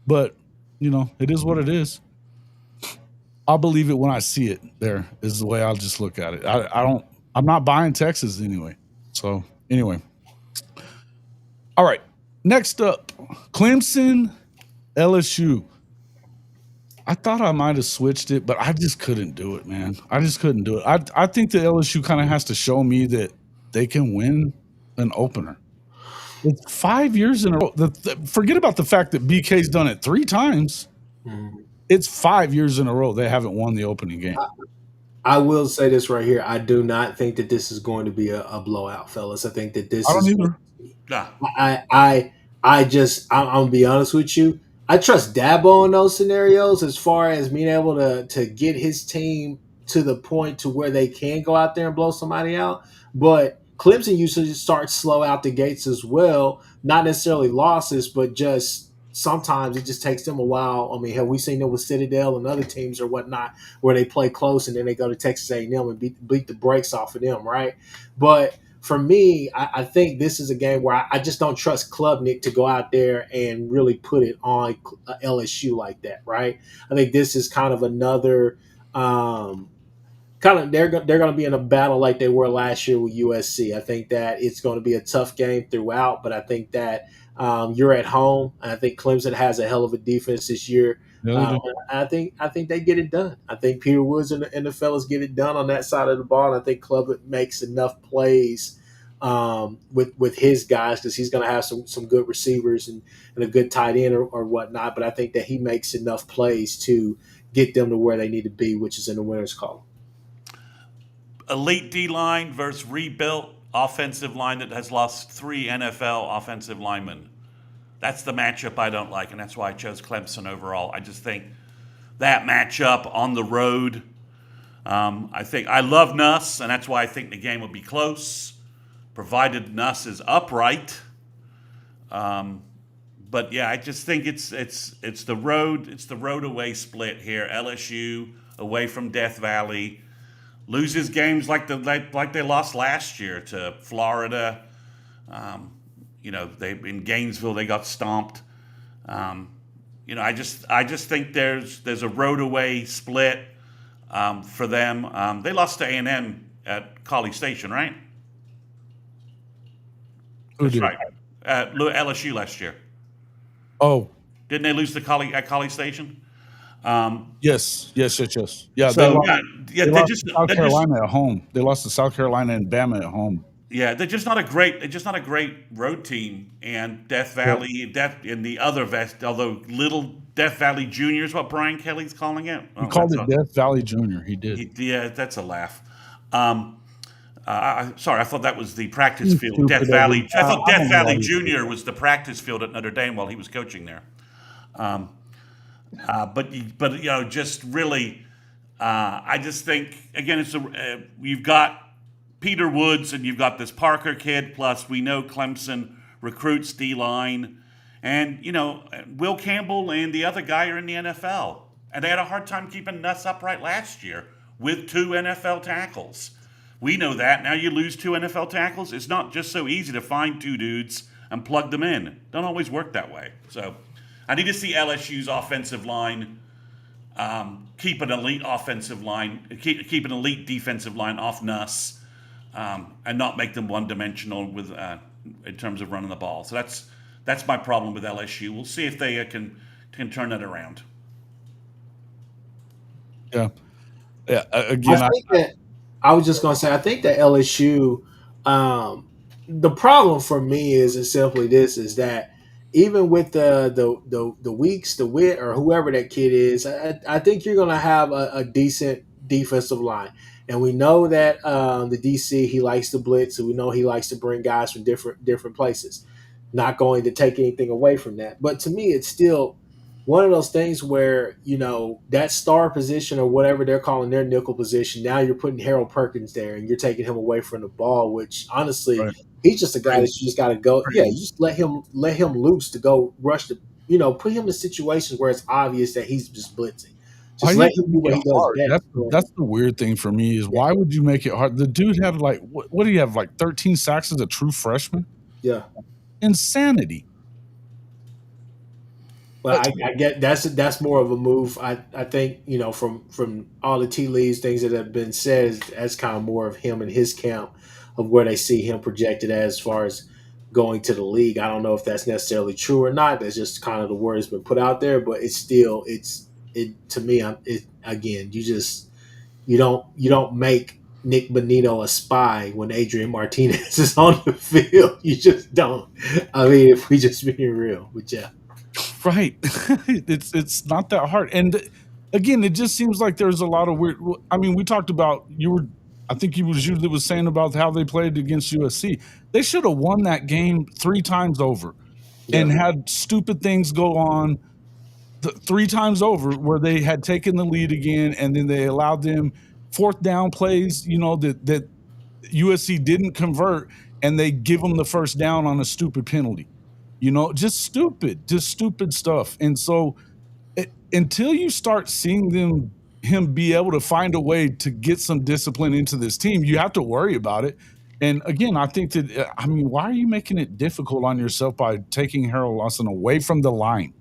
But it is what it is. I'll believe it when I see it. There is the way I'll just look at it. I'm not buying Texas anyway. So anyway. All right. Next up, Clemson, LSU. I thought I might have switched it, but I just couldn't do it, man. I just couldn't do it. I think the LSU kind of has to show me that they can win an opener. It's 5 years in a row. Forget about the fact that BK's done it 3 times. Mm-hmm. It's 5 years in a row they haven't won the opening game. I will say this right here. I do not think that this is going to be a blowout, fellas. I think that this I don't either. I'm gonna be honest with you. I trust Dabo in those scenarios as far as being able to get his team to the point to where they can go out there and blow somebody out. But Clemson usually starts slow out the gates as well. Not necessarily losses, but just sometimes it just takes them a while. I mean, have we seen them with Citadel and other teams or whatnot where they play close and then they go to Texas A&M and beat the brakes off of them, right? But for me, I think this is a game where I just don't trust Klubnik to go out there and really put it on LSU like that, right? I think this is kind of another kind kind of they're going to be in a battle like they were last year with USC. I think that it's going to be a tough game throughout, but I think that you're at home. I think Clemson has a hell of a defense this year. Yeah, they Um, do. I think they get it done. I think Peter Woods and the fellas get it done on that side of the ball. And I think Klubnik makes enough plays with his guys because he's going to have some good receivers and a good tight end or whatnot. But I think that he makes enough plays to get them to where they need to be, which is in the winner's column. Elite D line versus rebuilt offensive line that has lost 3 NFL offensive linemen. That's the matchup I don't like, and that's why I chose Clemson overall. I just think that matchup on the road. I love Nuss, and that's why I think the game will be close, provided Nuss is upright. But yeah, I just think it's the road away split here. LSU away from Death Valley loses games like they lost last year to Florida. They in Gainesville they got stomped. I just think there's a road away split for them. They lost to A&M at College Station, right? Who That's did? right. LSU last year. Oh, Didn't they lose to College Station? yes. Yeah, they So lost, yeah, they lost just to South they're just Carolina at home. They lost to South Carolina and Bama at home. yeah they're just not a great road team. And Death Valley, in the other vest, although Little Death Valley Junior is what Brian Kelly's calling it. He Oh, called that's it Death Valley Junior. He did. yeah, that's a laugh. Sorry, I thought that was the practice You field. stupid Death Valley. idiot. I thought I Death don't know why Valley you- Junior was the practice field at Notre Dame while he was coaching there. But just really, I just think again, you've got Peter Woods and you've got this Parker kid. Plus, we know Clemson recruits D line, and Will Campbell and the other guy are in the NFL, and they had a hard time keeping Nuss upright last year with 2 NFL tackles. We know that. Now you lose 2 NFL tackles. It's not just so easy to find 2 dudes and plug them in. Don't always work that way. So I need to see LSU's offensive line keep an elite offensive line, keep an elite defensive line off Nuss, and not make them one-dimensional with in terms of running the ball. So that's my problem with LSU. We'll see if they can turn that around. Yeah. Again, I was just going to say, I think that LSU, the problem for me is simply this: is that even with the Weeks, the Wit, or whoever that kid is, I think you're going to have a decent defensive line. And we know that the DC, he likes to blitz, and we know he likes to bring guys from different places. Not going to take anything away from that, but to me, it's still one of those things where that star position or whatever they're calling their nickel position. Now you're putting Harold Perkins there, and you're taking him away from the ball. Which honestly, right. he's just a guy that you just got to go. Right. Yeah, you just let him loose to go rush the. Put him in situations where it's obvious that he's just blitzing. Just let him do what he does best. That's the weird thing for me is why would you make it hard? The dude had what do you have, 13 sacks as a true freshman? Yeah. Insanity. Well, I get that's more of a move. I think from all the tea leaves, things that have been said, that's kind of more of him and his camp of where they see him projected as far as going to the league. I don't know if that's necessarily true or not. That's just kind of the word that's been put out there. But it's still to me. Again, you don't make Nick Bonito a spy when Adrian Martinez is on the field. You just don't. I mean, if we just being real, but yeah. Right. It's not that hard. And again, it just seems like there's a lot of weird. I mean, we talked about I think you was saying about how they played against USC. They should have won that game 3 times over and had stupid things go on 3 times over where they had taken the lead again. And then they allowed them 4th down plays, that USC didn't convert, and they give them the first down on a stupid penalty. Just stupid stuff. And so until you start seeing him be able to find a way to get some discipline into this team, you have to worry about it. And again, I think that, why are you making it difficult on yourself by taking Harold Lawson away from the line?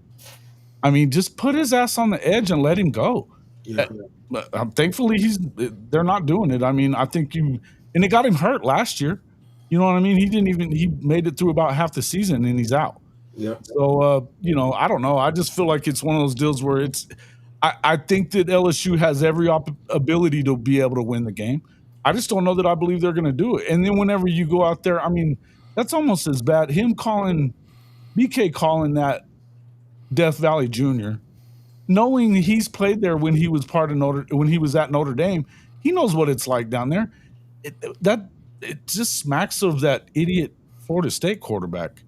Just put his ass on the edge and let him go. Yeah. But thankfully they're not doing it. I mean, I think and it got him hurt last year. You know what I mean? He made it through about half the season and he's out. Yeah. So, I don't know. I just feel like it's one of those deals where I think that LSU has every ability to be able to win the game. I just don't know that I believe they're going to do it. And then whenever you go out there, I mean, that's almost as bad. BK calling that Death Valley Jr., knowing he's played there when he was when he was at Notre Dame, he knows what it's like down there. It just smacks of that idiot Florida State quarterback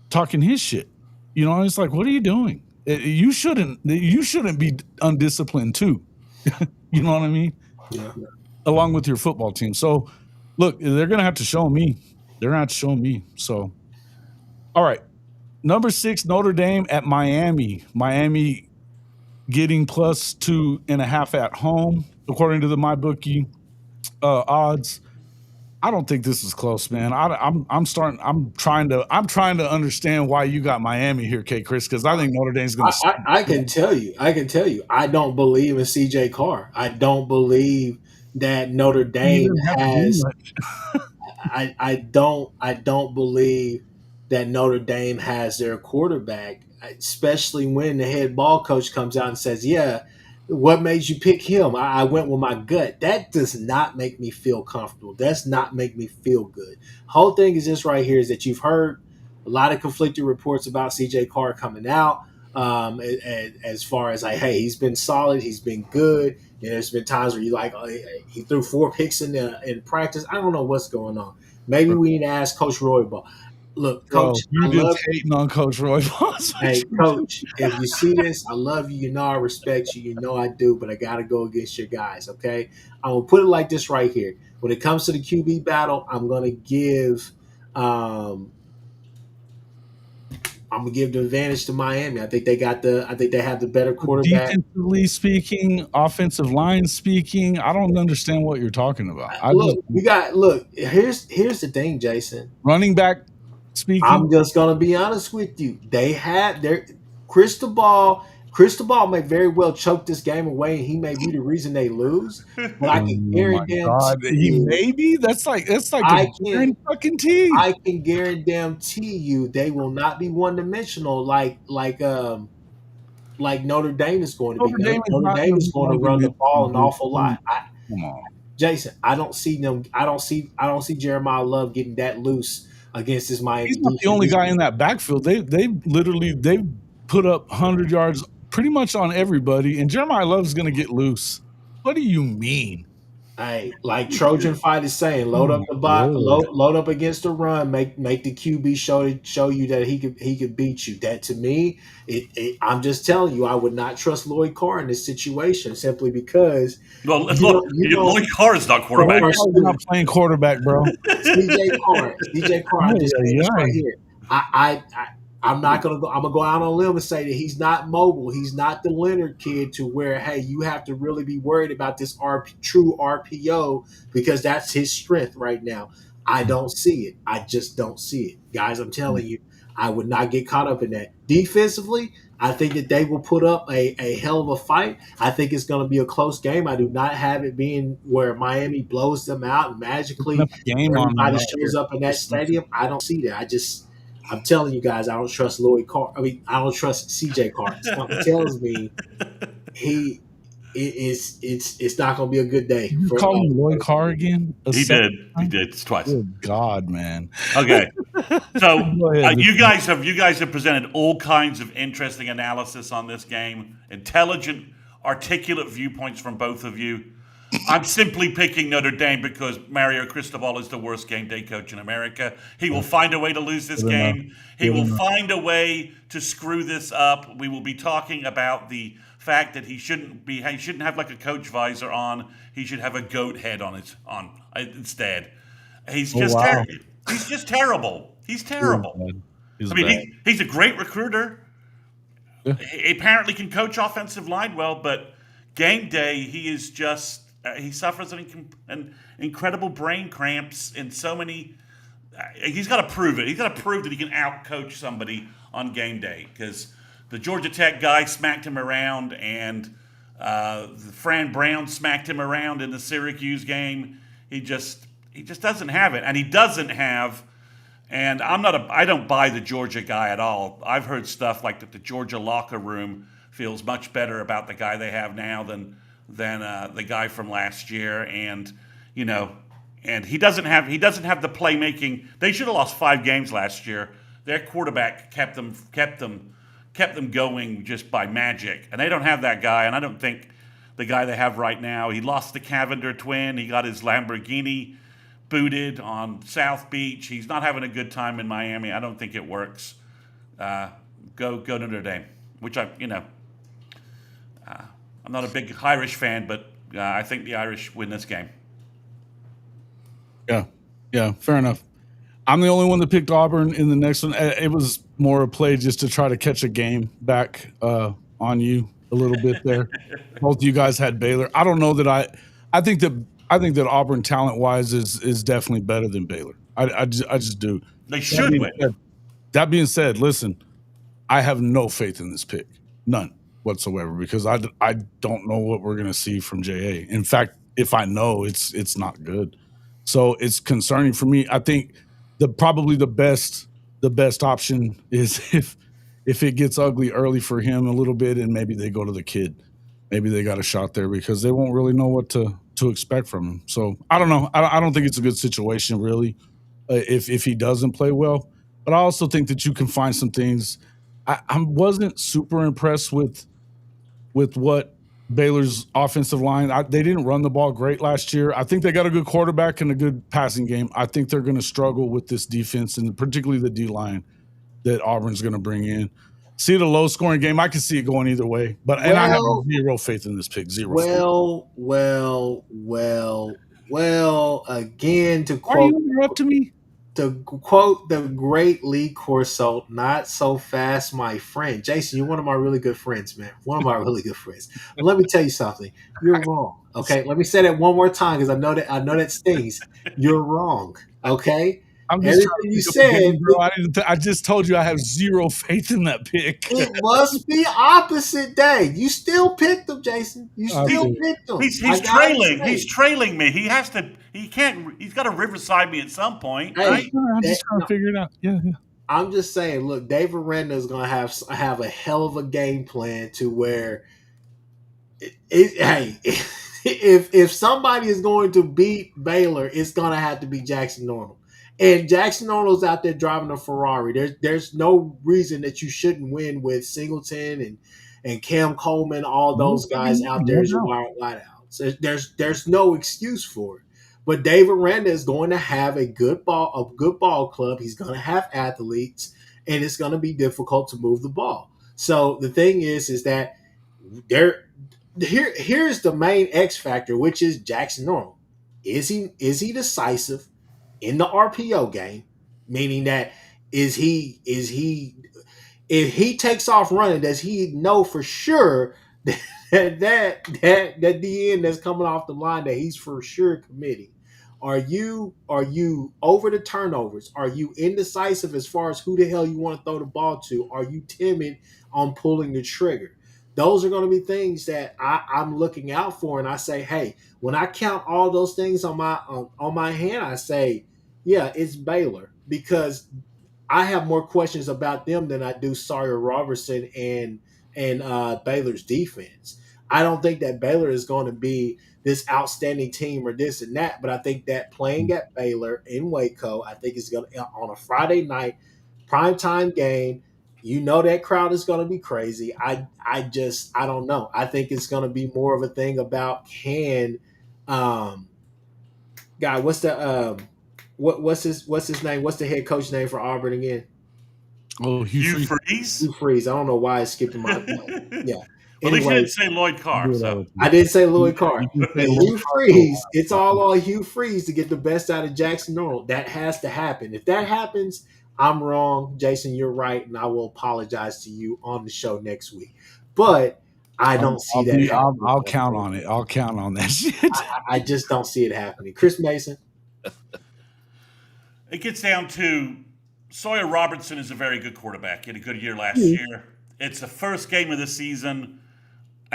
talking his shit. It's like, what are you doing? You shouldn't be undisciplined too. You know what I mean? Yeah. Along with your football team. So, look, they're going to have to show me. They're going to have to show me. So, all right. Number 6, Notre Dame at Miami. Miami getting +2.5 at home, according to the MyBookie odds. I don't think this is close, man. I'm trying to understand why you got Miami here, Kchris, because I think Notre Dame's going to. I can tell you. I don't believe in CJ Carr. I don't believe that Notre Dame has. I don't believe that Notre Dame has their quarterback, especially when the head ball coach comes out and says, "Yeah, what made you pick him? I went with my gut." That does not make me feel comfortable. Does not make me feel good. Whole thing is this right here is that you've heard a lot of conflicting reports about CJ Carr coming out. As far as like, hey, he's been solid, he's been good. There's been times where you like, oh, he threw 4 picks in practice. I don't know what's going on. Maybe we need to ask Coach Roybal. Look, Coach, you just hating on Coach Roybal. Hey, Coach, if you see this, I love you. You know I respect you. You know I do, but I got to go against your guys, okay? I'm going to put it like this right here. When it comes to the QB battle, I'm going to give the advantage to Miami. I think they have the better quarterback. Defensively speaking, offensive line speaking, I don't understand what you're talking about. Here's the thing, Jason. Running back speaking. I'm just gonna be honest with you. They had their Cristobal may very well choke this game away, and he may be the reason they lose. But I can guarantee that's like I can guarantee you they will not be one dimensional like Notre Dame is going to be. Notre Dame is going to run the ball an awful lot. Come on, Jason. I don't see Jeremiah Love getting that loose against this Miami. He's not the only guy in that backfield. They put up 100 yards pretty much on everybody, and Jeremiah Love's going to get loose. What do you mean? Hey, like Trojan Fight is saying, load up the box, load up against the run, make the QB show you that he could beat you. That to me, I'm just telling you, I would not trust Lloyd Carr in this situation simply because. Well, Lloyd Carr is not quarterback. He's not playing quarterback, bro. CJ Carr. I'm just saying this right here. I'm not gonna go. I'm gonna go out on a limb and say that he's not mobile. He's not the Leonard kid to where, hey, you have to really be worried about this true RPO because that's his strength right now. I don't see it. I just don't see it, guys. I'm telling you, I would not get caught up in that. Defensively, I think that they will put up a hell of a fight. I think it's going to be a close game. I do not have it being where Miami blows them out and magically everybody shows up in that stadium. I don't see that. I'm telling you guys, I don't trust Lloyd Carr. I mean, I don't trust CJ Carr. Something tells me it's not going to be a good day. You call him Lloyd Carr again? He did. It's twice. Good God, man. Okay. So you guys have presented all kinds of interesting analysis on this game, intelligent, articulate viewpoints from both of you. I'm simply picking Notre Dame because Mario Cristobal is the worst game day coach in America. He will find a way to lose this game. He will find a way to screw this up. We will be talking about the fact that he shouldn't have like a coach visor on. He should have a goat head on instead. He's just he's just terrible. He's terrible. He's a great recruiter. Yeah. He apparently can coach offensive line well, but game day he is just. He suffers an incredible brain cramps in so many. He's got to prove it. He's got to prove that he can out-coach somebody on game day because the Georgia Tech guy smacked him around, and Fran Brown smacked him around in the Syracuse game. He just doesn't have it, and he doesn't have. And I don't buy the Georgia guy at all. I've heard stuff like that the Georgia locker room feels much better about the guy they have now than the guy from last year, and and he doesn't have the playmaking. They should have lost 5 games last year. Their quarterback kept them going just by magic, and they don't have that guy. And I don't think the guy they have right now. He lost the Cavender twin. He got his Lamborghini booted on South Beach. He's not having a good time in Miami. I don't think it works. Go Notre Dame, which I'm not a big Irish fan, but I think the Irish win this game. Yeah, fair enough. I'm the only one that picked Auburn in the next one. It was more a play just to try to catch a game back on you a little bit there. Both of you guys had Baylor. I don't know that I think that Auburn talent wise is definitely better than Baylor. I just do. They should win. That being said, listen, I have no faith in this pick, none whatsoever, because I don't know what we're gonna see from JA. In fact, if I know, it's not good. So it's concerning for me. I think probably the best option is if it gets ugly early for him a little bit, and maybe they go to the kid. Maybe they got a shot there because they won't really know what to expect from him. So I don't know. I don't think it's a good situation really if he doesn't play well. But I also think that you can find some things. I wasn't super impressed with what Baylor's offensive line. They didn't run the ball great last year. I think they got a good quarterback and a good passing game. I think they're going to struggle with this defense, and particularly the D-line that Auburn's going to bring in. See the low-scoring game. I can see it going either way. But I have zero faith in this pick. Zero. Well. Again, to quote, are you interrupt to me? To quote the great Lee Corso, not so fast, my friend. Jason, you're one of my really good friends, man. One of my really good friends. But let me tell you something. You're wrong. Okay, let me say that one more time because I know that stings. You're wrong. Okay. I'm just everything you said. Bro. I just told you I have zero faith in that pick. It must be opposite day. You still picked him, Jason. You still picked him. He's trailing. He's trailing me. He has to. He can't. He's got to riverside me at some point. Hey, right? I'm just trying to figure it out. Yeah. I'm just saying. Look, Dave Aranda is going to have a hell of a game plan to where. Hey, if somebody is going to beat Baylor, it's going to have to be Jackson Normal. And Jackson Arnold's out there driving a Ferrari. There's no reason that you shouldn't win with Singleton and Cam Coleman, all those guys out there as your wide out. So there's no excuse for it. But Dave Aranda is going to have a good ball club. He's going to have athletes, and it's going to be difficult to move the ball. So the thing is that here's the main X factor, which is Jackson Arnold. Is he decisive in the RPO game, meaning that if he takes off running, does he know for sure that DN that's coming off the line that he's for sure committing? Are you over the turnovers? Are you indecisive as far as who the hell you want to throw the ball to? Are you timid on pulling the trigger? Those are going to be things that I'm looking out for, and I say, hey, when I count all those things on my hand, I say, yeah, it's Baylor, because I have more questions about them than I do Sawyer Robertson and Baylor's defense. I don't think that Baylor is going to be this outstanding team or this and that, but I think that playing at Baylor in Waco, I think is going to, on a Friday night primetime game. You know that crowd is going to be crazy. I don't know. I think it's going to be more of a thing about what's his name? What's the head coach name for Auburn again? Oh, Hugh Freeze. Hugh Freeze. I don't know why it's skipping my mind. Yeah. Well, at least you didn't say Lloyd Carr. So. I didn't say Lloyd Carr. Hugh Freeze. It's all on Hugh Freeze to get the best out of Jackson Arnold. That has to happen. If that happens, I'm wrong. Jason, you're right, and I will apologize to you on the show next week. But I don't see that. I'll count on it. I'll count on that shit. I just don't see it happening. Chris Mason. It gets down to Sawyer Robertson is a very good quarterback. He had a good year last year. It's the first game of the season.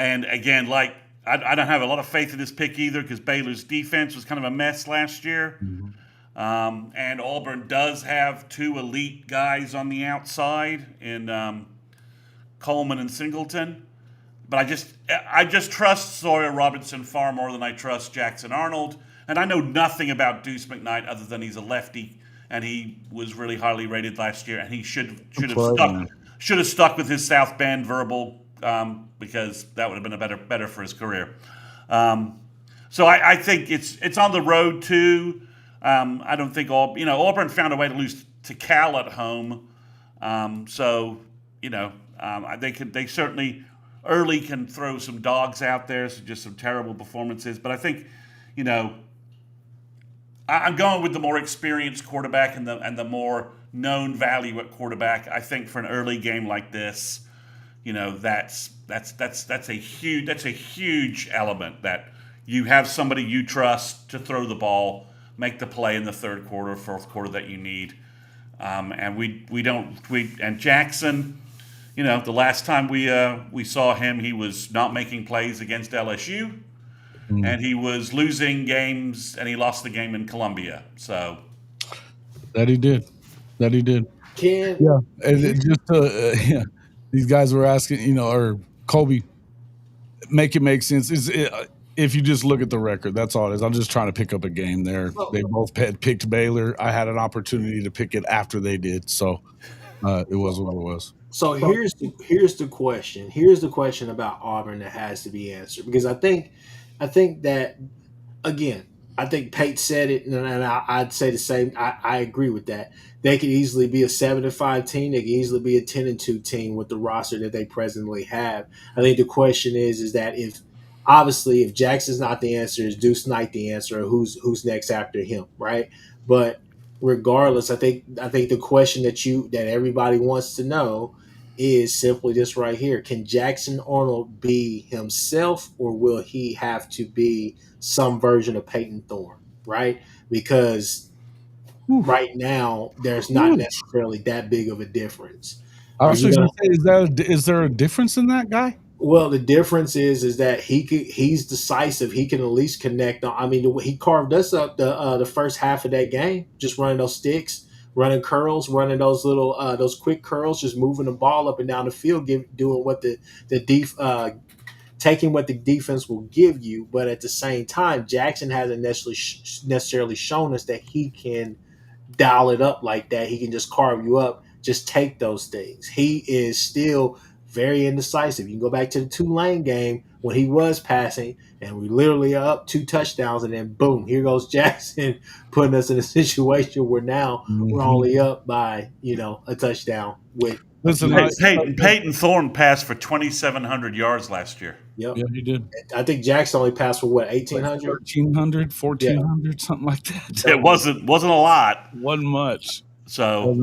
And again, like I don't have a lot of faith in this pick either because Baylor's defense was kind of a mess last year. And Auburn does have two elite guys on the outside in Coleman and Singleton. But I just trust Sawyer Robertson far more than I trust Jackson Arnold. And I know nothing about Deuce McKnight other than he's a lefty and he was really highly rated last year. And he should have stuck with his South Bend verbal because that would have been better for his career. So I think it's on the road too. I don't think Auburn found a way to lose to Cal at home. They certainly early can throw some dogs out there, so just some terrible performances. But I think, I'm going with the more experienced quarterback and the more known value at quarterback. I think for an early game like this, that's a huge element that you have somebody you trust to throw the ball, make the play in the third quarter, fourth quarter that you need. And Jackson, the last time we saw him, he was not making plays against LSU, and he was losing games, and he lost the game in Columbia. So that he did. These guys were asking, or Kobe, make it make sense. If you just look at the record, that's all it is. I'm just trying to pick up a game there. They both had picked Baylor. I had an opportunity to pick it after they did, so it was what it was. So here's the question. Here's the question about Auburn that has to be answered, because I think that, again, I think Pate said it, and I'd say the same. I agree with that. They could easily be a 7-5 team. They could easily be a 10-2 team with the roster that they presently have. I think the question is that if Jackson's not the answer, is Deuce Knight the answer, or who's next after him, right? But regardless, I think the question that everybody wants to know is simply this right here: can Jackson Arnold be himself, or will he have to be some version of Peyton Thorne, right? Because right now there's not necessarily that big of a difference. I was going to say, is there a difference in that guy? Well, the difference is that he's decisive. He can at least connect. He carved us up the first half of that game, just running those sticks, running curls, running those little those quick curls, just moving the ball up and down the field, doing what taking what the defense will give you. But at the same time, Jackson hasn't necessarily shown us that he can dial it up like that. He can just carve you up, just take those things. He is still very indecisive. You can go back to the Tulane game when he was passing, and we literally are up 2 touchdowns, and then boom, here goes Jackson, putting us in a situation where now we're only up by a touchdown. Peyton Thorne passed for 2,700 yards last year. Yep. Yeah, he did. I think Jackson only passed for 1,800, 1,300, 1,400, something like that. It wasn't a lot. Wasn't much. So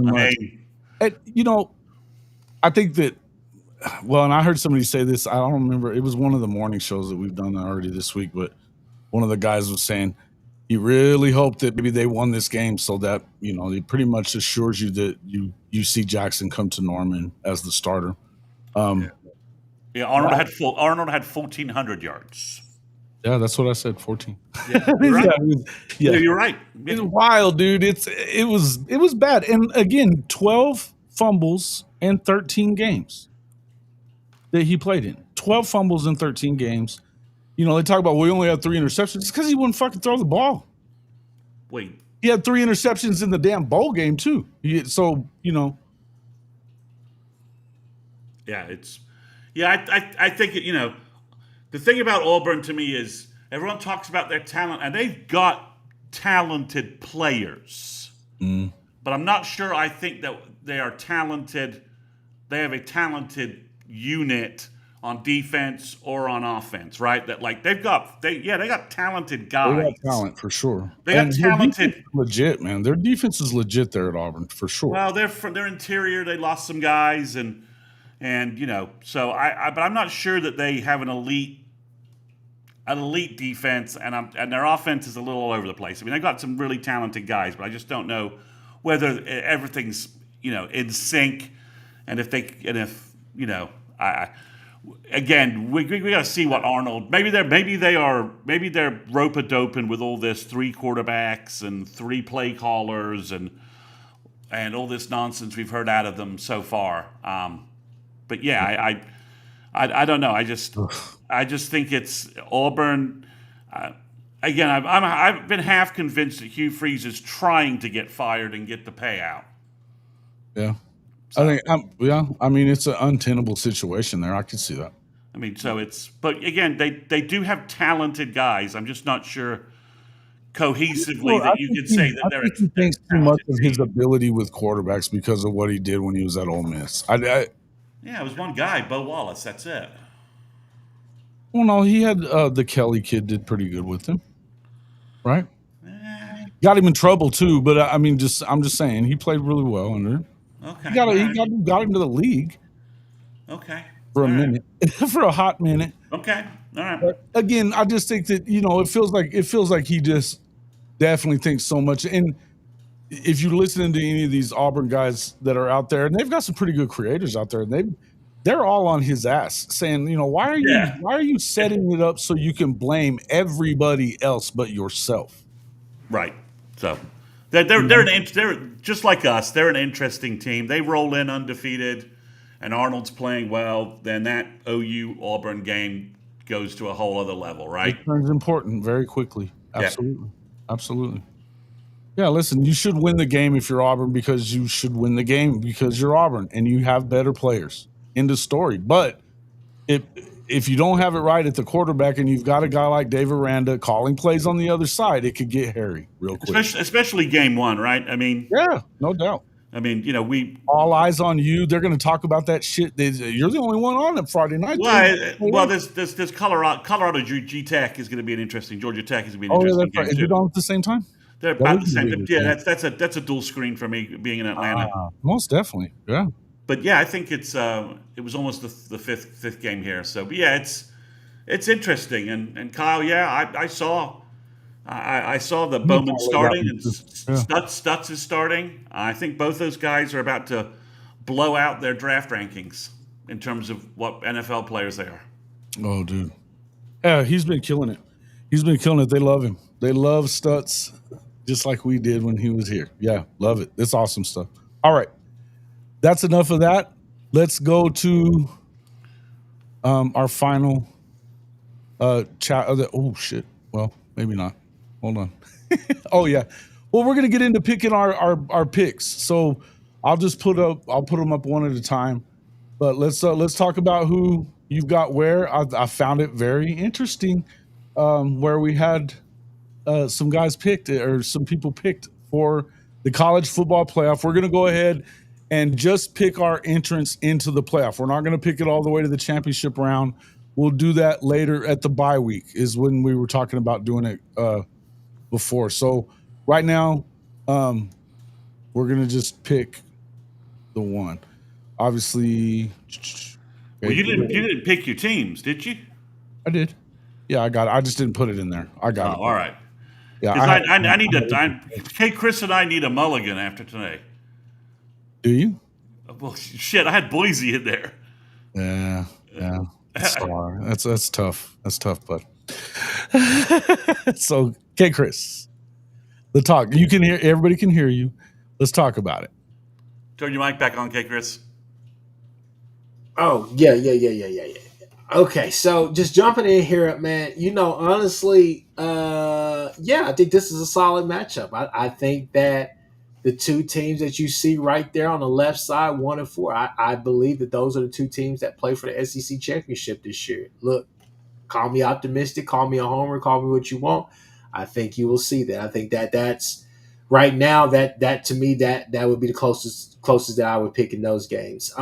I think that. Well, and I heard somebody say this. I don't remember. It was one of the morning shows that we've done already this week, but one of the guys was saying he really hoped that maybe they won this game so that it pretty much assures you that you see Jackson come to Norman as the starter. Arnold had 1,400 yards. Yeah, that's what I said. 14. Yeah, you're right. You're right. It's wild, dude. It was bad, and again, 12 fumbles and 13 games that he played in. 12 fumbles in 13 games. They talk about we only had 3 interceptions. It's because he wouldn't fucking throw the ball. Wait. He had 3 interceptions in the damn bowl game too. Yeah, I think the thing about Auburn to me is everyone talks about their talent, and they've got talented players. But I'm not sure I think that they are talented. They have a talented unit on defense or on offense, right? That they got talented guys. They got talent for sure. They got talented, legit, man. Their defense is legit there at Auburn for sure. Well, they're from their interior. They lost some guys, and so but I'm not sure that they have an elite defense, and their offense is a little all over the place. They've got some really talented guys, but I just don't know whether everything's in sync, and if again, we got to see what Arnold. Maybe they're rope-a-doping with all this 3 quarterbacks and 3 play callers and all this nonsense we've heard out of them so far. But yeah, I don't know. I just think it's Auburn. Again, I've been half convinced that Hugh Freeze is trying to get fired and get the payout. Yeah. So, I mean, it's an untenable situation there. I can see that. I mean, but again, they do have talented guys. I'm just not sure cohesively that you can say that they're. I think he thinks too much of his ability with quarterbacks because of what he did when he was at Ole Miss. Yeah, it was one guy, Bo Wallace. That's it. Well, no, he had the Kelly kid did pretty good with him, right? Got him in trouble too, but I mean, I'm just saying he played really well under him. Okay, he got him to the league. Okay, for a minute, for a hot minute. Okay, all right. But again, I just think that it feels like he just definitely thinks so much. And if you're listening to any of these Auburn guys that are out there, and they've got some pretty good creators out there, and they're all on his ass saying, why are you setting it up so you can blame everybody else but yourself? Right. So they're just like us. They're an interesting team. They roll in undefeated, and Arnold's playing well. Then that OU Auburn game goes to a whole other level, right? It turns important very quickly. Absolutely. Yeah. Absolutely. Yeah, listen, you should win the game if you're Auburn because you should win the game because you're Auburn and you have better players. End of story. But if you don't have it right at the quarterback and you've got a guy like Dave Aranda calling plays on the other side, it could get hairy real quick. Especially game one, right? I mean, yeah, no doubt. I mean, we all eyes on you. They're going to talk about that shit. You're the only one on it Friday night. Well, there's Colorado G Tech is going to be an interesting. Georgia Tech is going to be an interesting game too. Is it on at the same time? They're about the same. Yeah, that's a dual screen for me being in Atlanta. Most definitely, yeah. But yeah, I think it was almost the fifth game here. So, but yeah, it's interesting. And Kyle, yeah, I saw the Bowman starting and Stutz is starting. I think both those guys are about to blow out their draft rankings in terms of what NFL players they are. Oh, dude, yeah, he's been killing it. They love him. They love Stutz just like we did when he was here. Yeah, love it. It's awesome stuff. All right. That's enough of that. Let's go to our final chat. Oh, shit. Well, maybe not. Hold on. Oh, yeah. Well, we're going to get into picking our picks. So I'll put them up one at a time. But let's talk about who you've got where. I found it very interesting where we had some guys picked or some people picked for the college football playoff. We're going to go ahead and just pick our entrance into the playoff. We're not going to pick it all the way to the championship round. We'll do that later at the bye week is when we were talking about doing it before. So right now, we're going to just pick the one. Obviously. Well, you didn't pick your teams, did you? I did. Yeah, I got it. I just didn't put it in there. I got it. All right. Yeah, I need Kchris and I need a mulligan after tonight. Do you? Well, shit, I had Boise in there. Yeah. Sorry. That's tough. That's tough, bud. So, Kchris, the talk. You can hear. Everybody can hear you. Let's talk about it. Turn your mic back on, Kchris. Oh yeah. Okay, so just jumping in here, man. Honestly, I think this is a solid matchup. I think that the two teams that you see right there on the left side, 1 and 4, I believe that those are the two teams that play for the SEC championship this year. Look, call me optimistic, call me a homer, call me what you want. I think you will see that. I think that's right now that to me that would be the closest that I would pick in those games.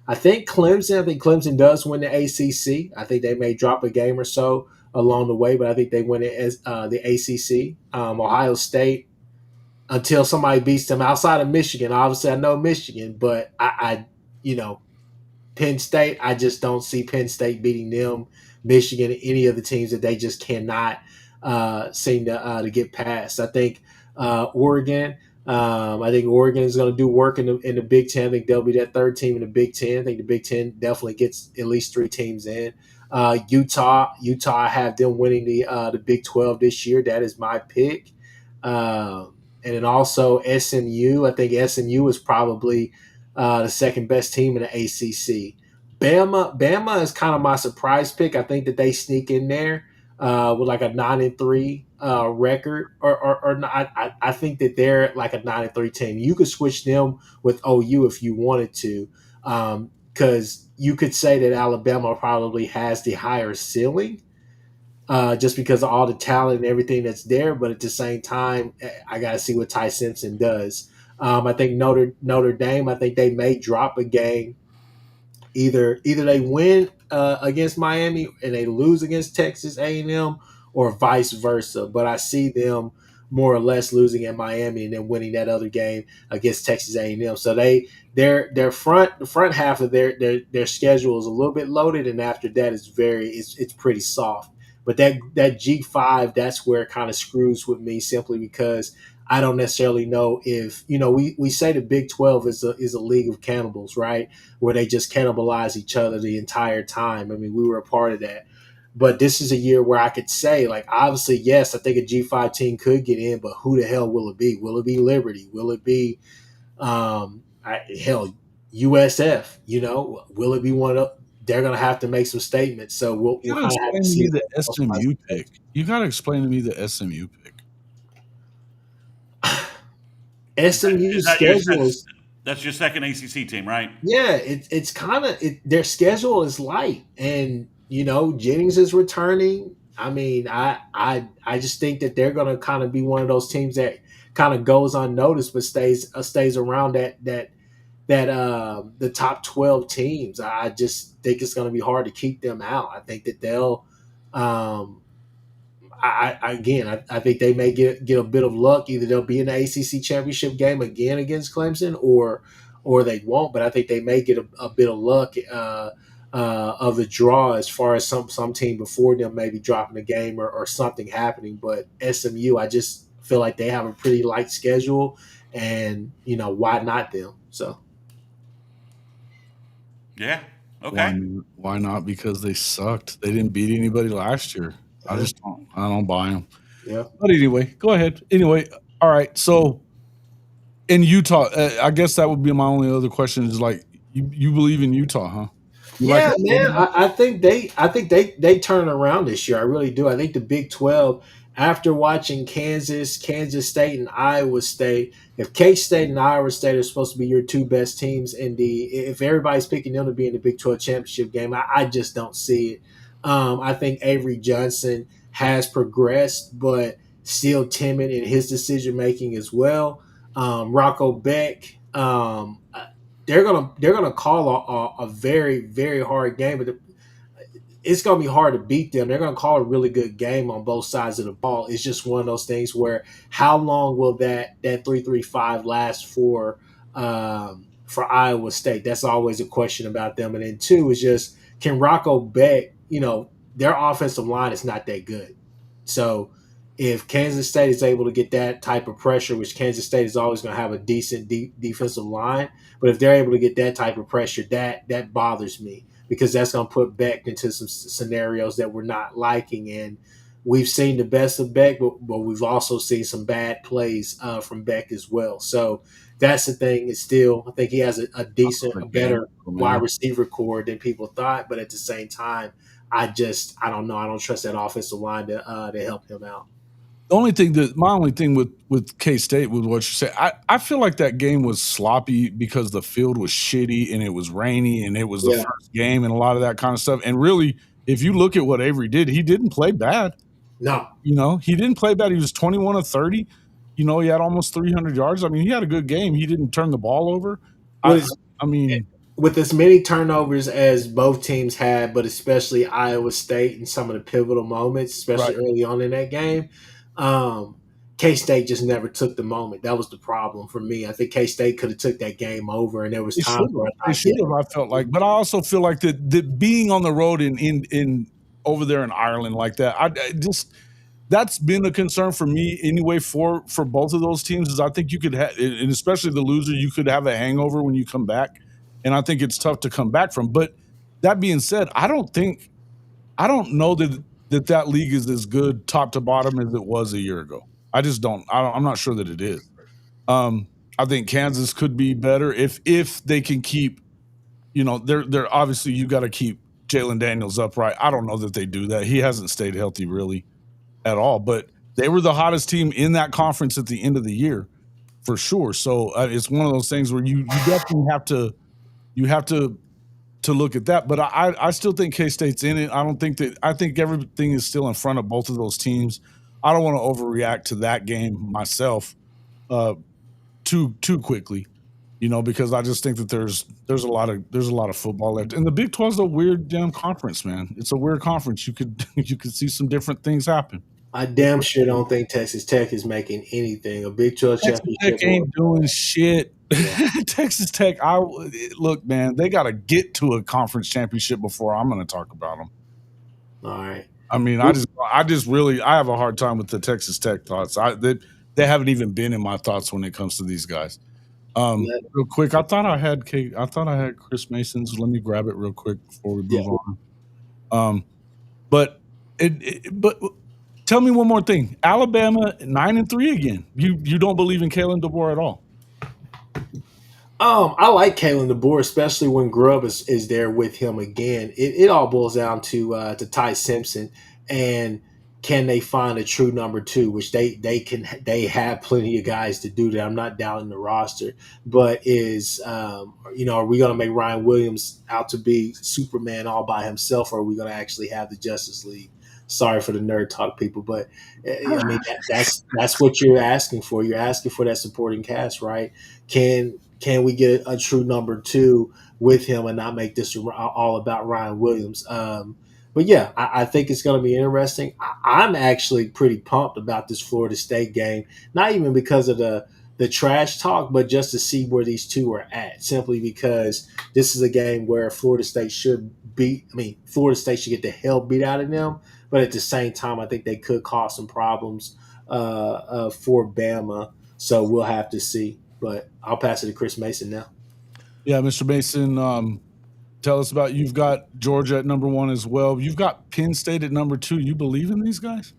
I think Clemson does win the ACC. I think they may drop a game or so along the way, but I think they win it as the ACC. Ohio State, until somebody beats them outside of Michigan. Obviously, I know Michigan, but Penn State, I just don't see Penn State beating them, Michigan, any of the teams that they just cannot seem to get past. I think Oregon, I think Oregon is going to do work in the Big Ten. I think they'll be that third team in the Big Ten. I think the Big Ten definitely gets at least 3 teams in. Utah, I have them winning the Big 12 this year. That is my pick. And then also SMU. I think SMU is probably the second best team in the ACC. Bama is kind of my surprise pick. I think that they sneak in there with like a 9-3 record, or not. I think that they're like a 9-3 team. You could switch them with OU if you wanted to, because you could say that Alabama probably has the higher ceiling, just because of all the talent and everything that's there. But at the same time, I got to see what Ty Simpson does. I think Notre Dame. I think they may drop a game. Either they win against Miami and they lose against Texas A&M, or vice versa. But I see them more or less losing at Miami and then winning that other game against Texas A&M. So their front half of their schedule is a little bit loaded, and after that it's pretty soft. But that G5, that's where it kind of screws with me, simply because I don't necessarily know if, we say the Big 12 is a league of cannibals, right? Where they just cannibalize each other the entire time. I mean, we were a part of that. But this is a year where I could say, like, obviously, yes, I think a G5 team could get in, but who the hell will it be? Will it be Liberty? Will it be, USF? Will it be one of? They're going to have to make some statements. So we'll You kind gotta of have to explain to see. me the SMU pick. You gotta explain to me the SMU pick. SMU schedule is, that's your second ACC team, right? yeah, it's kind of their schedule is light, and Jennings is returning. I mean, I just think that they're going to kind of be one of those teams that kind of goes unnoticed, but stays around that the top 12 teams. I just think it's going to be hard to keep them out. I think that they'll. I think they may get a bit of luck. Either they'll be in the ACC championship game again against Clemson, or they won't. But I think they may get a bit of luck of the draw, as far as some team before them maybe dropping a game or something happening. But SMU, I just feel like they have a pretty light schedule, and why not them? So Yeah. Okay. Why not? Because they sucked. They didn't beat anybody last year. I don't buy them. yeah. But anyway, go ahead. Anyway, all right. So in Utah, I guess that would be my only other question is, like, you believe in Utah, huh? Yeah, man. I think they turn around this year. I really do. I think the Big 12, after watching Kansas State, and Iowa State, if K-State and Iowa State are supposed to be your two best teams if everybody's picking them to be in the Big 12 championship game, I just don't see it. I think Avery Johnson has progressed, but still timid in his decision making as well. Rocco Beck, they're gonna call a very, very hard game, but it's gonna be hard to beat them. They're gonna call a really good game on both sides of the ball. It's just one of those things where how long will that 3-3-5 last for Iowa State? That's always a question about them. And then two is just, can Rocco Beck, their offensive line is not that good. So if Kansas State is able to get that type of pressure, which Kansas State is always going to have a decent defensive line, but if they're able to get that type of pressure, that bothers me, because that's going to put Beck into some scenarios that we're not liking. And we've seen the best of Beck, but we've also seen some bad plays from Beck as well. So that's the thing. It's still, I think he has a better wide receiver core than people thought, but at the same time, I don't know. I don't trust that offensive line to help him out. My only thing with K-State with what you say, I feel like that game was sloppy because the field was shitty and it was rainy and it was the first game and a lot of that kind of stuff. And really, if you look at what Avery did, he didn't play bad. No. He didn't play bad. He was 21 of 30. He had almost 300 yards. I mean, he had a good game. He didn't turn the ball over. With as many turnovers as both teams had, but especially Iowa State in some of the pivotal moments, especially early on in that game, K-State just never took the moment. That was the problem for me. I think K-State could have took that game over, and there was time for it. They should have, I felt like. But I also feel like that being on the road in over there in Ireland like that, that's been a concern for me anyway for both of those teams. Is I think you could have, and especially the loser, you could have a hangover when you come back, and I think it's tough to come back from. But that being said, I don't know that league is as good top to bottom as it was a year ago. I just don't. I'm not sure that it is. I think Kansas could be better if they can keep. They're obviously you got to keep Jalen Daniels upright. I don't know that they do that. He hasn't stayed healthy really at all. But they were the hottest team in that conference at the end of the year, for sure. So it's one of those things where you definitely have to look at that. But I still think K-State's in it. I think everything is still in front of both of those teams. I don't want to overreact to that game myself too quickly, because I just think that there's a lot of football left. And the Big 12 is a weird damn conference, man. It's a weird conference. You could see some different things happen. I damn sure don't think Texas Tech is making anything. A Big 12 championship. Texas Tech ain't doing shit. Yeah. Texas Tech, look, man, they got to get to a conference championship before I'm going to talk about them. All right. I mean, I have a hard time with the Texas Tech thoughts. They haven't even been in my thoughts when it comes to these guys. Real quick, I thought I had Chris Mason's. Let me grab it real quick before we move on. But tell me one more thing. Alabama 9-3 again. You don't believe in Kalen DeBoer at all? I like Kalen DeBoer, especially when Grubb is there with him again. It all boils down to Ty Simpson, and can they find a true number two, which they have plenty of guys to do that. I'm not doubting the roster, but are we going to make Ryan Williams out to be Superman all by himself, or are we going to actually have the Justice League? Sorry for the nerd talk, people, but I mean that's what you're asking for. You're asking for that supporting cast, right? Can we get a true number two with him and not make this all about Ryan Williams? But yeah, I think it's going to be interesting. I'm actually pretty pumped about this Florida State game, not even because of the trash talk, but just to see where these two are at, simply because this is a game where Florida State should get the hell beat out of them. But at the same time, I think they could cause some problems for Bama. So we'll have to see. But I'll pass it to Chris Mason now. Yeah, Mr. Mason, tell us about, you've got Georgia at number 1 as well. You've got Penn State at number 2. You believe in these guys?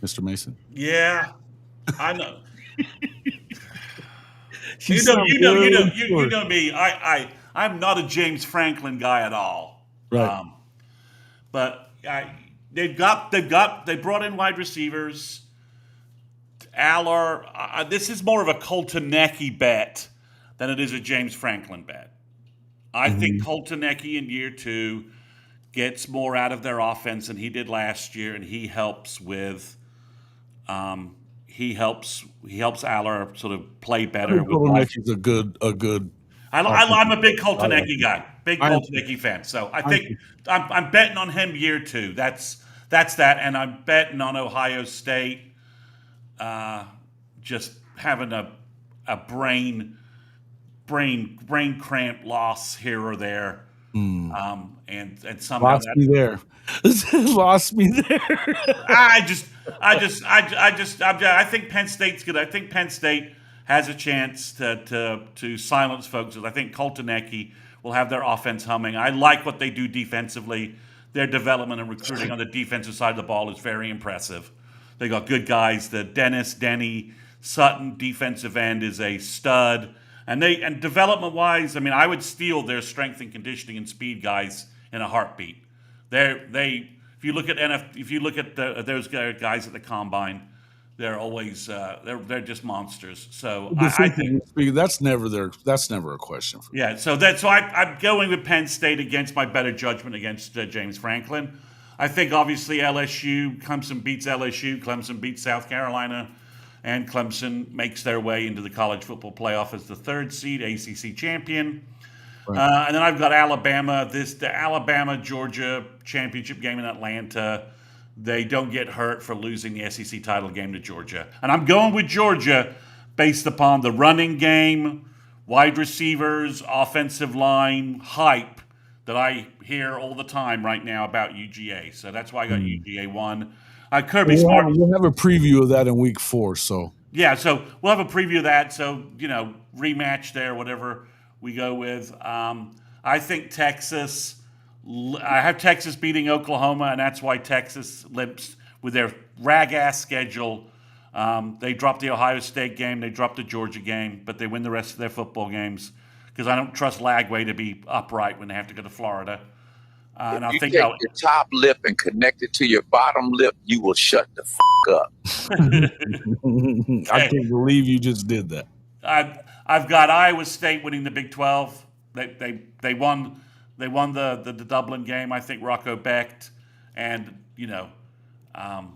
Mr. Mason? Yeah, I know. You know me. I'm not a James Franklin guy at all. Right. But they brought in wide receivers. Aller, this is more of a Coltonecki bet than it is a James Franklin bet. I think Coltonecki in year 2 gets more out of their offense than he did last year, and he helps with he helps Aller sort of play better. Coltonecki's a good. I'm a big Coltonecki guy, big Coltonecki fan. So I think I'm betting on him year 2. That's that, and I'm betting on Ohio State just having a brain cramp loss here or there, and somehow lost me there. Lost me there. I think Penn State's good. I think Penn State has a chance to silence folks. I think Coltonecki will have their offense humming. I like what they do defensively. Their development and recruiting on the defensive side of the ball is very impressive. They got good guys. The Denny Sutton defensive end is a stud. And development-wise, I mean, I would steal their strength and conditioning and speed guys in a heartbeat. If you look at those guys at the combine, they're always they're just monsters. So I think that's never a question for me. Yeah. So I'm going with Penn State against my better judgment against James Franklin. I think obviously Clemson beats LSU, Clemson beats South Carolina, and Clemson makes their way into the college football playoff as the 3rd seed, ACC champion. Right. And then I've got Alabama. The Alabama-Georgia championship game in Atlanta. They don't get hurt for losing the SEC title game to Georgia. And I'm going with Georgia based upon the running game, wide receivers, offensive line, hype that I hear all the time right now about UGA. So that's why I got UGA 1. Kirby We'll Smart. we'll have a preview of that in week 4. So Yeah, so we'll have a preview of that. So, rematch there, whatever we go with. I think Texas, I have Texas beating Oklahoma, and that's why Texas limps with their rag-ass schedule. They dropped the Ohio State game, they dropped the Georgia game, but they win the rest of their football games because I don't trust Lagway to be upright when they have to go to Florida. If And I you think take your top lip and connect it to your bottom lip, you will shut the up. I can't believe you just did that. I've got Iowa State winning the Big 12. They won the Dublin game. I think Rocco Becht and Kyle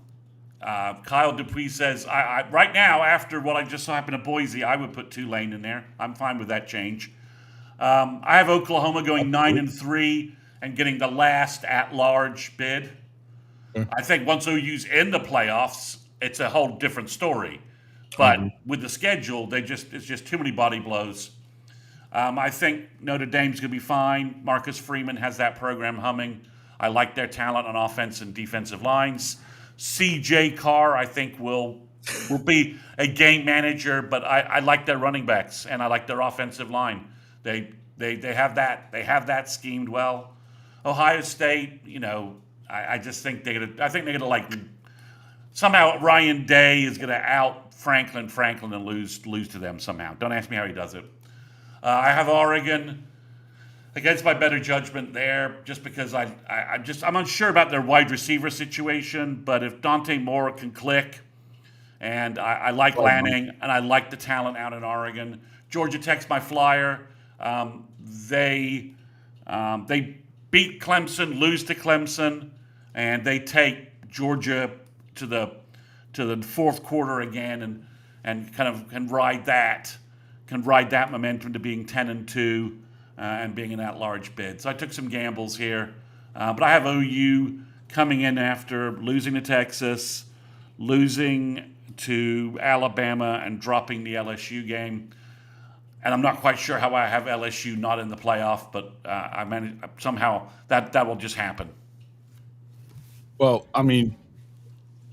Dupuis says I right now after what I just saw happen to Boise, I would put Tulane in there. I'm fine with that change. I have Oklahoma going 9-3 and getting the last at-large bid. I think once OU's in the playoffs, it's a whole different story. But with the schedule, it's just too many body blows. I think Notre Dame's going to be fine. Marcus Freeman has that program humming. I like their talent on offense and defensive lines. C.J. Carr, I think, will be a game manager, but I like their running backs and I like their offensive line. They have that schemed well. Ohio State, I just think they're gonna like somehow Ryan Day is gonna out Franklin and lose to them somehow. Don't ask me how he does it. I have Oregon against my better judgment there, just because I'm unsure about their wide receiver situation. But if Dante Moore can click, and I like Lanning and I like the talent out in Oregon. Georgia Tech's my flyer. They beat Clemson, lose to Clemson, and they take Georgia to the fourth quarter again, and kind of can ride that momentum to being 10-2 and being an at-large bid. So I took some gambles here, but I have OU coming in after losing to Texas, losing to Alabama, and dropping the LSU game. And I'm not quite sure how I have LSU not in the playoff, but I managed somehow that will just happen. Well, I mean,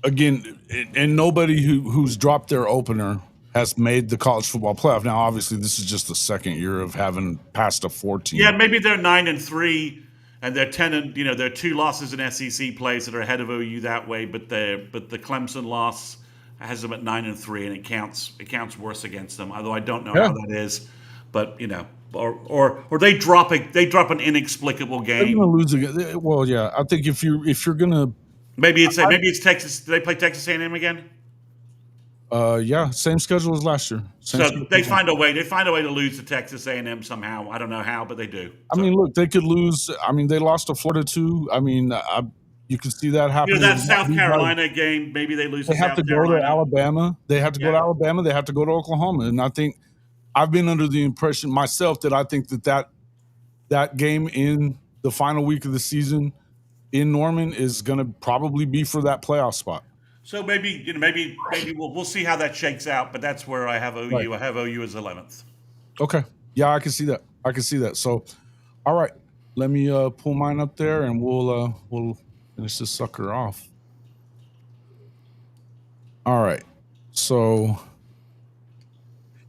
again, and nobody who's dropped their opener has made the college football playoff. Now, obviously, this is just the second year of having passed a 14. Yeah, maybe they're 9-3, and they're 10, and there are 2 losses in SEC plays that are ahead of OU that way. But the Clemson loss has them at 9-3, and it counts worse against them. Although I don't know how that is, but or they drop an inexplicable game. They're gonna lose again. Well, yeah, I think if you're gonna maybe it's Texas. Do they play Texas A&M again? Yeah, same schedule as last year. They find a way to lose to Texas A&M somehow. I don't know how, but they do. I mean, look, they could lose. I mean, they lost to Florida too. I mean, you can see that happening. That South Carolina game, maybe they lose. They have to go to Alabama. They have to go to Alabama. They have to go to Oklahoma. And I think I've been under the impression myself that I think that game in the final week of the season in Norman is going to probably be for that playoff spot. So maybe we'll see how that shakes out. But that's where I have OU. Right. I have OU as 11th. Okay. Yeah, I can see that. So, all right, let me pull mine up there, and we'll finish this sucker off. All right. So,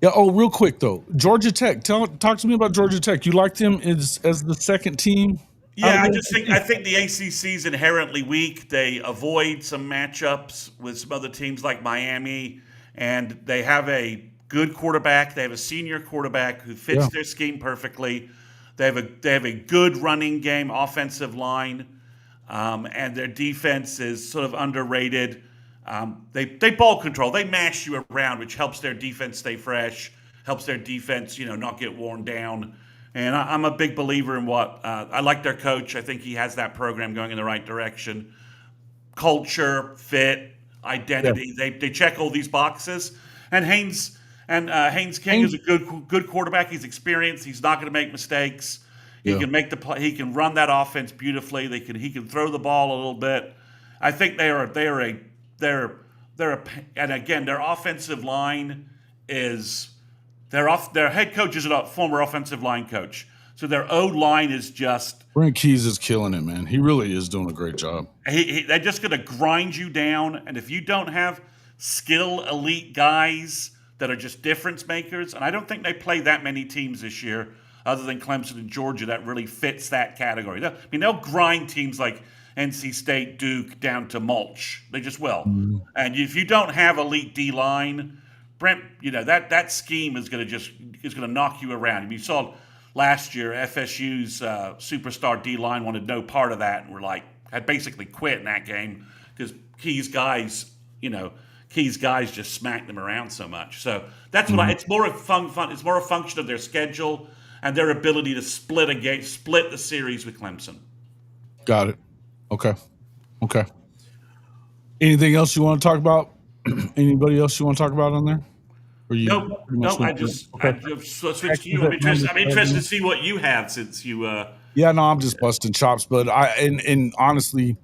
yeah. Oh, real quick though, Georgia Tech. Talk to me about Georgia Tech. You like them as the second team? Yeah, I think the ACC is inherently weak. They avoid some matchups with some other teams like Miami, and they have a good quarterback. They have a senior quarterback who fits their scheme perfectly. They have a good running game, offensive line, and their defense is sort of underrated. They ball control. They mash you around, which helps their defense stay fresh, helps their defense not get worn down. And I'm a big believer in what I like their coach. I think he has that program going in the right direction. Culture, fit, identity. Yeah. They check all these boxes. And Haynes King is a good quarterback. He's experienced. He's not going to make mistakes. He can make the play. He can run that offense beautifully. He can throw the ball a little bit. I think they're and again their offensive line is. Their head coach is a former offensive line coach. So their O-line is just Brent Keys is killing it, man. He really is doing a great job. they're just going to grind you down. And if you don't have skill elite guys that are just difference makers, and I don't think they play that many teams this year other than Clemson and Georgia that really fits that category. I mean, they'll grind teams like NC State, Duke down to mulch. They just will. Mm-hmm. And if you don't have elite D-line, Brent, that scheme is going to knock you around. You saw last year FSU's superstar D-line wanted no part of that and had basically quit in that game because Key's guys just smacked them around so much. So that's what it's more of fun. It's more a function of their schedule and their ability to split the series with Clemson. Got it. Okay. Anything else you want to talk about? Anybody else you want to talk about on there? Nope. I just switched to you. I'm interested to see what you have since you. Yeah, no, I'm just busting chops, but and honestly,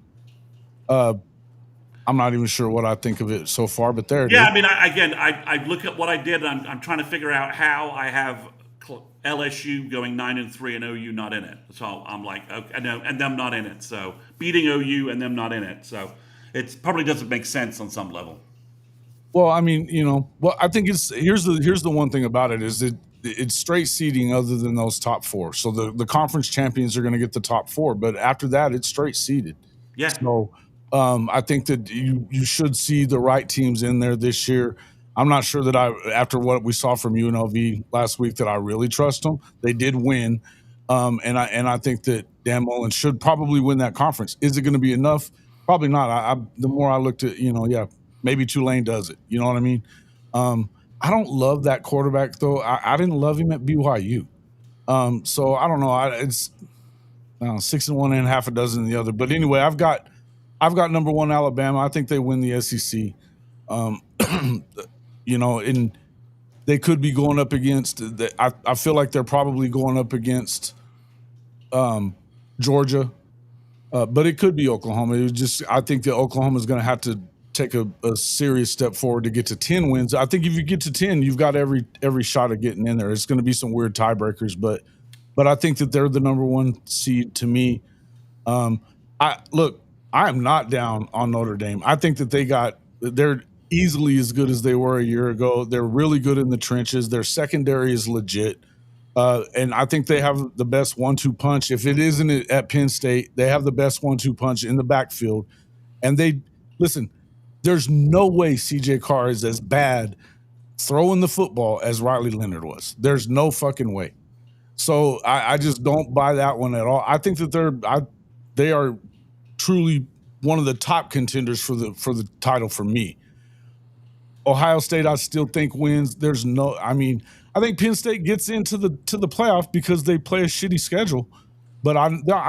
I'm not even sure what I think of it so far. But there it is. Yeah, I mean, I look at what I did, and I'm trying to figure out how I have LSU going 9-3 and OU not in it. So I'm like, okay, and them not in it. So beating OU and them not in it. So it probably doesn't make sense on some level. Well, I mean, I think here's the one thing about it is that it's straight seeding other than those top four. So the conference champions are going to get the top four, but after that, it's straight seeded. Yeah. So I think that you should see the right teams in there this year. I'm not sure that after what we saw from UNLV last week, that I really trust them. They did win, and I think that Dan Mullen should probably win that conference. Is it going to be enough? Probably not. The more I looked at, maybe Tulane does it. You know what I mean? I don't love that quarterback though. I didn't love him at BYU. So I don't know. It's 6-1 and half a dozen in the other. But anyway, I've got number one Alabama. I think they win the SEC. And they could be going up against. I feel like they're probably going up against Georgia, but it could be Oklahoma. I think that Oklahoma is going to have to take a serious step forward to get to 10 wins. I think if you get to 10, you've got every shot of getting in there. It's going to be some weird tiebreakers, but I think that they're the number one seed to me. I am not down on Notre Dame. I think that they're easily as good as they were a year ago. They're really good in the trenches. Their secondary is legit. And I think they have the best 1-2 punch. If it isn't at Penn State, they have the best 1-2 punch in the backfield. And there's no way CJ Carr is as bad throwing the football as Riley Leonard was. There's no fucking way. So I just don't buy that one at all. I think that they are truly one of the top contenders for the title for me. Ohio State, I still think wins. I think Penn State gets into the playoff because they play a shitty schedule. But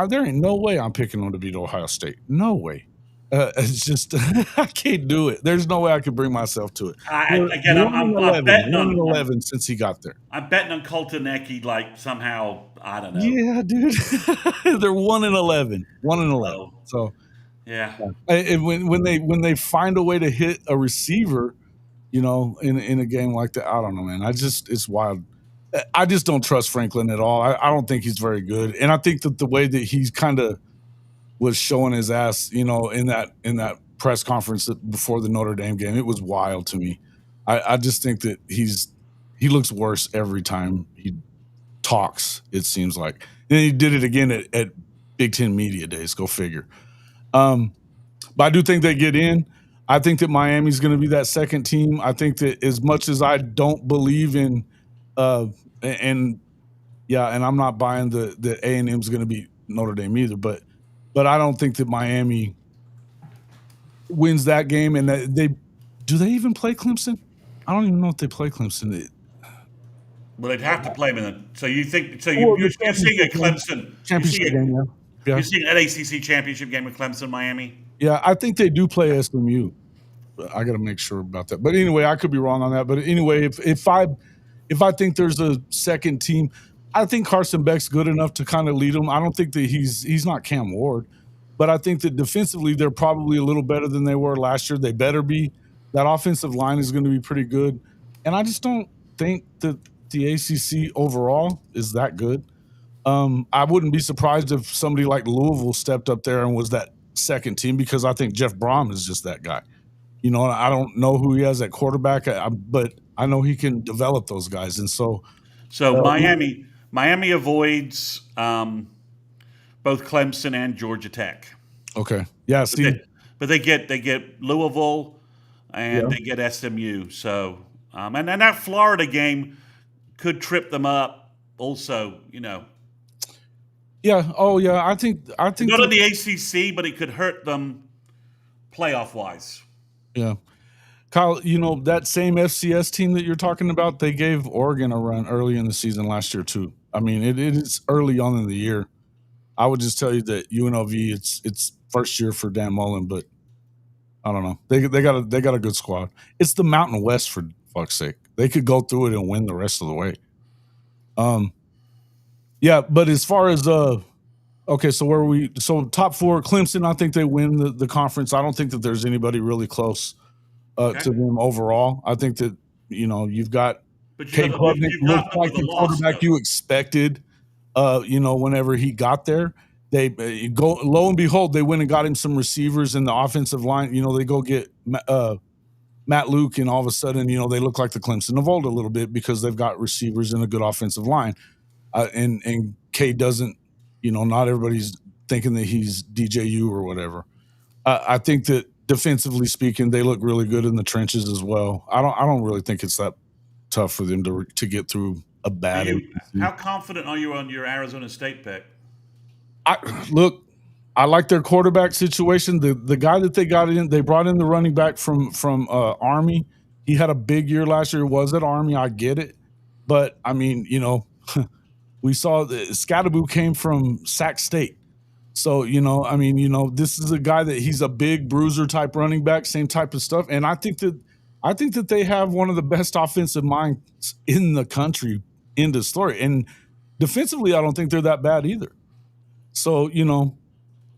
there ain't no way I'm picking them to beat Ohio State. No way. It's just I can't do it. There's no way I could bring myself to it. I'm betting on 11 since he got there. I'm betting on Colton Ecke somehow. I don't know. Yeah, dude. They're 1-11. 1-11. So yeah. And when they find a way to hit a receiver, in a game like that, I don't know, man. It's wild. I just don't trust Franklin at all. I don't think he's very good, and I think that the way that he's kind of was showing his ass, in that press conference before the Notre Dame game, it was wild to me. I just think that he looks worse every time he talks, it seems like. And he did it again at Big Ten Media Days, go figure. But I do think they get in. I think that Miami's going to be that second team. I think that as much as I don't believe in and I'm not buying the A&M's going to beat Notre Dame either, but I don't think that Miami wins that game. And do they even play Clemson? I don't even know if they play Clemson. Well, they'd have to play them. So you think? So you're seeing a Clemson championship game? Yeah. You're seeing an ACC championship game with Clemson, Miami. Yeah, I think they do play SMU. I got to make sure about that. But anyway, I could be wrong on that. But anyway, if I think there's a second team, I think Carson Beck's good enough to kind of lead them. I don't think that he's not Cam Ward, but I think that defensively they're probably a little better than they were last year. They better be. That offensive line is going to be pretty good, and I just don't think that the ACC overall is that good. I wouldn't be surprised if somebody like Louisville stepped up there and was that second team, because I think Jeff Brom is just that guy. I don't know who he has at quarterback, but I know he can develop those guys. And so Miami avoids both Clemson and Georgia Tech. Okay, yeah, Steve. But they get Louisville and they get SMU. So and that Florida game could trip them up. Also, Yeah. Oh, yeah. I think not in the ACC, but it could hurt them playoff wise. Yeah. Kyle, that same FCS team that you're talking about, they gave Oregon a run early in the season last year too. I mean, it is early on in the year. I would just tell you that UNLV, it's first year for Dan Mullen, but I don't know. They got a good squad. It's the Mountain West, for fuck's sake. They could go through it and win the rest of the way. Yeah, but as far as okay, so where are we? So top four, Clemson, I think they win the conference. I don't think that there's anybody really close to them overall. I think that you've got Cade Klubnik, looks like the quarterback you expected. Whenever he got there, they go, lo and behold, they went and got him some receivers in the offensive line. They go get Matt Luke, and all of a sudden, they look like the Clemson of old a little bit because they've got receivers and a good offensive line. And Cade doesn't, not everybody's thinking that he's DJU or whatever. I think that defensively speaking, they look really good in the trenches as well. I don't really think it's that tough for them to get through a bad. How confident are you on your Arizona State pick? I like their quarterback situation. The guy that they brought in the running back from Army. He had a big year last year. Was at Army. I get it, but I mean, we saw that Scatteraboo came from Sac State. So, this is a guy that he's a big bruiser type running back, same type of stuff. And I think that they have one of the best offensive minds in the country in the story. And defensively, I don't think they're that bad either. So,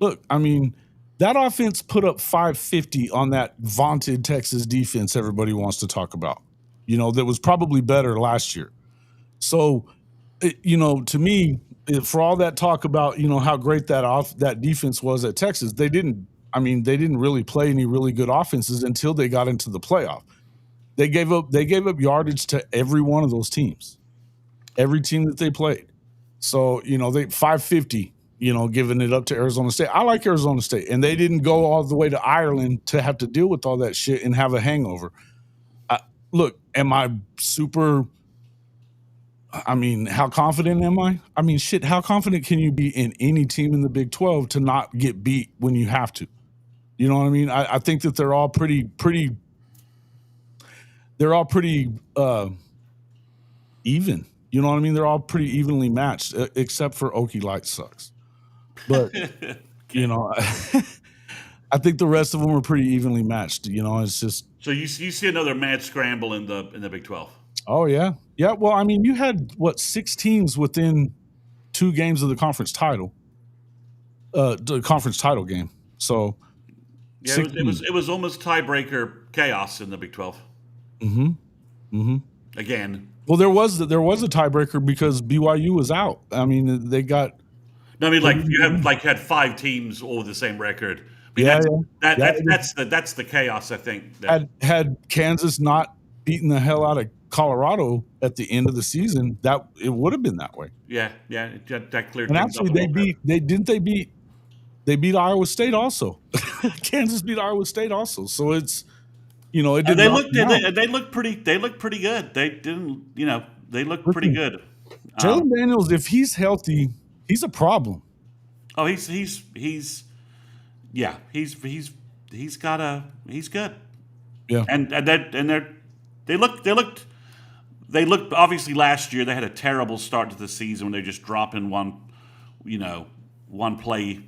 look, I mean, that offense put up 550 on that vaunted Texas defense everybody wants to talk about, that was probably better last year. So, to me, for all that talk about, how great that defense was at Texas, they didn't really play any really good offenses until they got into the playoff. They gave up yardage to every one of those teams, every team that they played. So, they 550, giving it up to Arizona State. I like Arizona State, and they didn't go all the way to Ireland to have to deal with all that shit and have a hangover. Look, am I super... how confident am I? How confident can you be in any team in the Big 12 to not get beat when you have to? You know what I mean? I think that they're all pretty even. You know what I mean? They're all pretty evenly matched, except for Okie Light sucks. But, I think the rest of them are pretty evenly matched. It's just... So you see another mad scramble in the Big 12. Oh, yeah. Yeah, well, you had, 6 teams within 2 games of the conference title, the conference title game. So, yeah, it was almost tiebreaker chaos in the Big 12. Again. Well, there was a tiebreaker because BYU was out. They got... No, you had 5 teams all with the same record. That's the chaos, I think. Had Kansas not beaten the hell out of Colorado at the end of the season, that it would have been that way. Yeah, that cleared. And actually, they beat Iowa State also. Kansas beat Iowa State also. So it's they look pretty good. They didn't they look pretty good. Jalen Daniels, if he's healthy, he's a problem. Oh, he's good. Yeah, and they looked obviously last year. They had a terrible start to the season when they're just dropping one play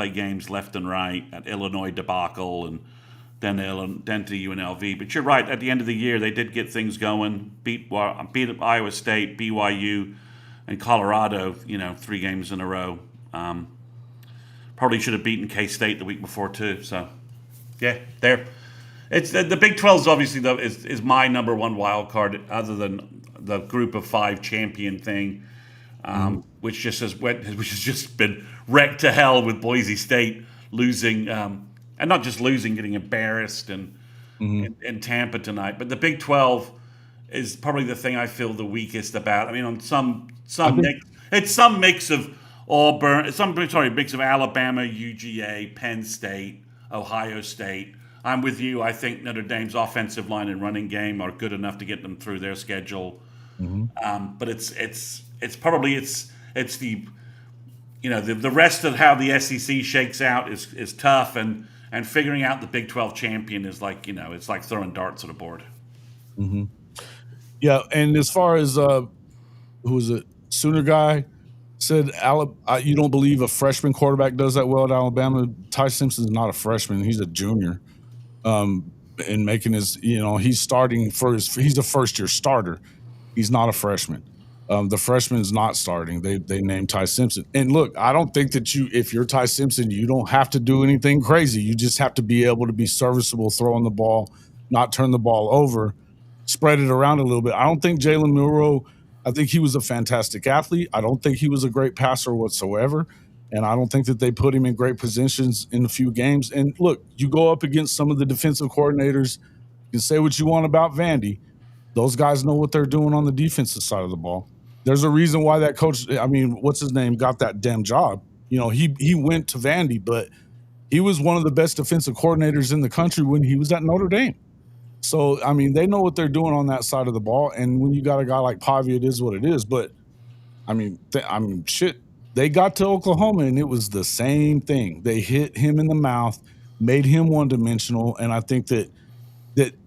games left and right at Illinois debacle and then to UNLV. But you're right. At the end of the year, they did get things going. Beat Iowa State, BYU, and Colorado. 3 games in a row. Probably should have beaten K-State the week before too. So yeah, there. It's the Big 12 is obviously is my number one wild card, other than the Group of 5 champion thing. which has just been wrecked to hell with Boise State losing, and not just losing, getting embarrassed in Tampa tonight. But the Big 12 is probably the thing I feel the weakest about. I mean, on it's some mix of Auburn, mix of Alabama, UGA, Penn State, Ohio State. I'm with you. I think Notre Dame's offensive line and running game are good enough to get them through their schedule. But it's the the rest of how the SEC shakes out is tough, and figuring out the Big 12 champion is like it's like throwing darts at a board. Yeah, and as far as who was it, Sooner guy said, you don't believe a freshman quarterback does that well at Alabama. Ty Simpson's not a freshman; he's a junior. And making his, he's starting he's a first year starter. He's not a freshman. The freshman's not starting. They named Ty Simpson. And look, I don't think that if you're Ty Simpson, you don't have to do anything crazy. You just have to be able to be serviceable, throwing the ball, not turn the ball over, spread it around a little bit. I don't think Jalen Milroe, I think he was a fantastic athlete. I don't think he was a great passer whatsoever. And I don't think that they put him in great positions in a few games. And look, you go up against some of the defensive coordinators. You can say what you want about Vandy. Those guys know what they're doing on the defensive side of the ball. There's a reason why that coach, what's his name, got that damn job. He went to Vandy, but he was one of the best defensive coordinators in the country when he was at Notre Dame. So, they know what they're doing on that side of the ball. And when you got a guy like Pavia, it is what it is. But, shit. They got to Oklahoma, and it was the same thing. They hit him in the mouth, made him one-dimensional, and I think that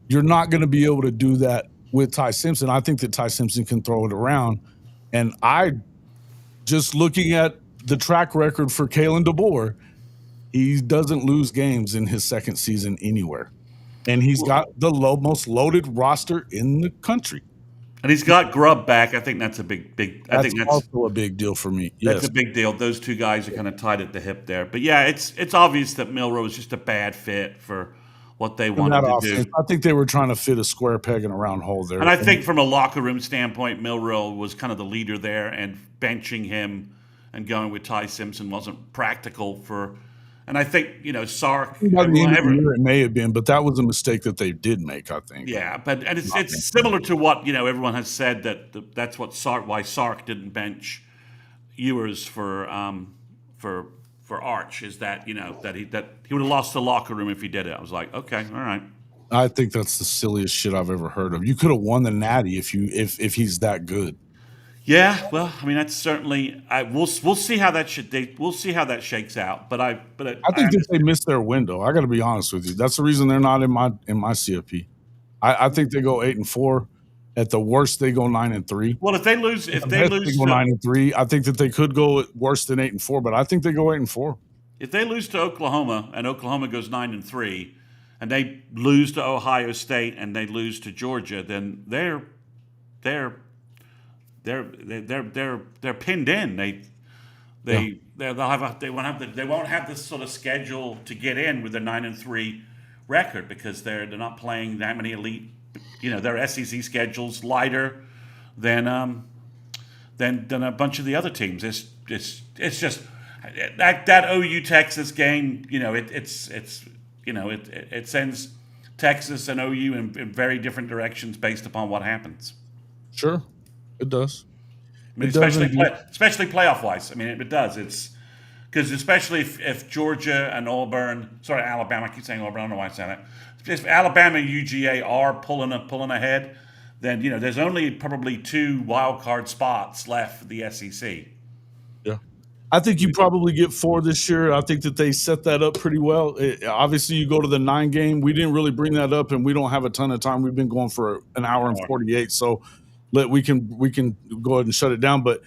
you're not going to be able to do that with Ty Simpson. I think that Ty Simpson can throw it around. And just looking at the track record for Kalen DeBoer, he doesn't lose games in his second season anywhere. And he's got the most loaded roster in the country. And he's got Grubb back. I think that's a big. I think that's also a big deal for me. That's a big deal. Those two guys are kind of tied at the hip there. But yeah, it's obvious that Milroe is just a bad fit for what they wanted to do. I think they were trying to fit a square peg in a round hole there. And I think from a locker room standpoint, Milroe was kind of the leader there, and benching him and going with Ty Simpson wasn't practical for. And I think Sark. It may have been, but that was a mistake that they did make. I think. Yeah, and it's similar to what everyone has said that's what why Sark didn't bench Ewers for Arch is that that he would have lost the locker room if he did it. I was like, okay, all right. I think that's the silliest shit I've ever heard of. You could have won the Natty if he's that good. Yeah, well, that's certainly. We'll see how that we'll see how that shakes out. But I think that they missed their window. I got to be honest with you. That's the reason they're not in my CFP. I think they go 8-4. At the worst, they go 9-3. Well, if they lose, they go 9-3. I think that they could go worse than 8-4, but I think they go 8-4. If they lose to Oklahoma and Oklahoma goes 9-3, and they lose to Ohio State and they lose to Georgia, then they're pinned in. They won't have this sort of schedule to get in with their 9-3 record because they're not playing that many elite. Their SEC schedule's lighter than a bunch of the other teams. It's just that OU Texas game. It sends Texas and OU in very different directions based upon what happens. Sure. It does. Especially playoff wise. It does. It's because especially if Georgia and Alabama. I keep saying Auburn. I don't know why I said that. If Alabama and UGA are pulling ahead, then there's only probably 2 wild card spots left for the SEC. Yeah, I think you probably get 4 this year. I think that they set that up pretty well. Obviously, you go to the 9 game. We didn't really bring that up, and we don't have a ton of time. We've been going for an hour and 48, so. We can go ahead and shut it down. But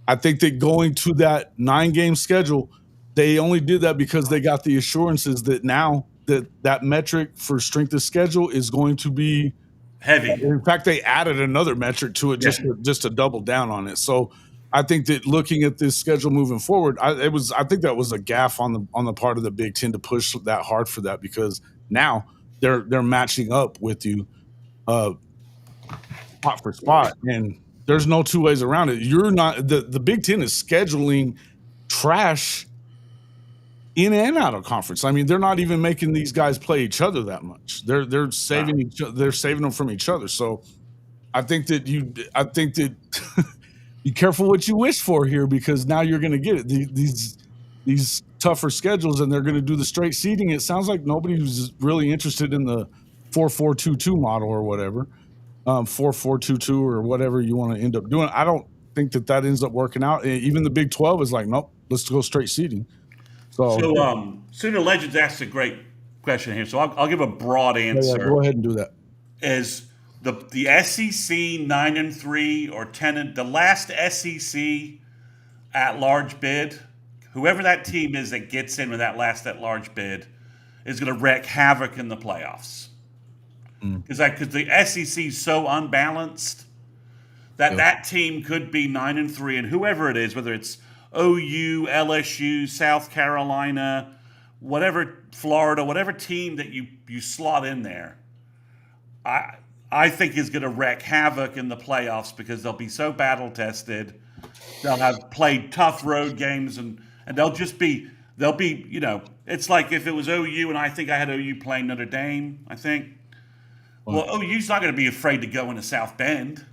I think that going to that 9-game schedule, they only did that because they got the assurances that now that metric for strength of schedule is going to be heavy. In fact, they added another metric to it just to double down on it. So I think that looking at this schedule moving forward, I think that was a gaffe on the part of the Big Ten to push that hard for that because now they're matching up with you. Spot for spot, and There's no two ways around it. You're not the Big Ten is scheduling trash in and out of conference. I mean, they're not even making these guys play each other that much. They're saving they're saving them from each other. So I think that be careful what you wish for here, because now you're going to get it. These tougher schedules, and they're going to do the straight seeding. It sounds like nobody who's really interested in the 4-4-2-2 model or whatever, 4-4-2-2 or whatever you want to end up doing. I don't think that ends up working out. Even the Big 12 is like, nope, let's go straight seeding. So, Sooner Legends asked a great question here. So I'll give a broad answer. Yeah, go ahead and do that. Is the SEC 9-3 or 10? The last SEC at large bid, whoever that team is that gets in with that last at large bid, is going to wreak havoc in the playoffs. Because the SEC is so unbalanced that that team could be 9-3, and whoever it is, whether it's OU, LSU, South Carolina, whatever, Florida, whatever team that you slot in there, I think is going to wreak havoc in the playoffs, because they'll be so battle tested. They'll have played tough road games, and they'll be, it's like if it was OU, and I think I had OU playing Notre Dame, I think. Well, OU's not going to be afraid to go into South Bend.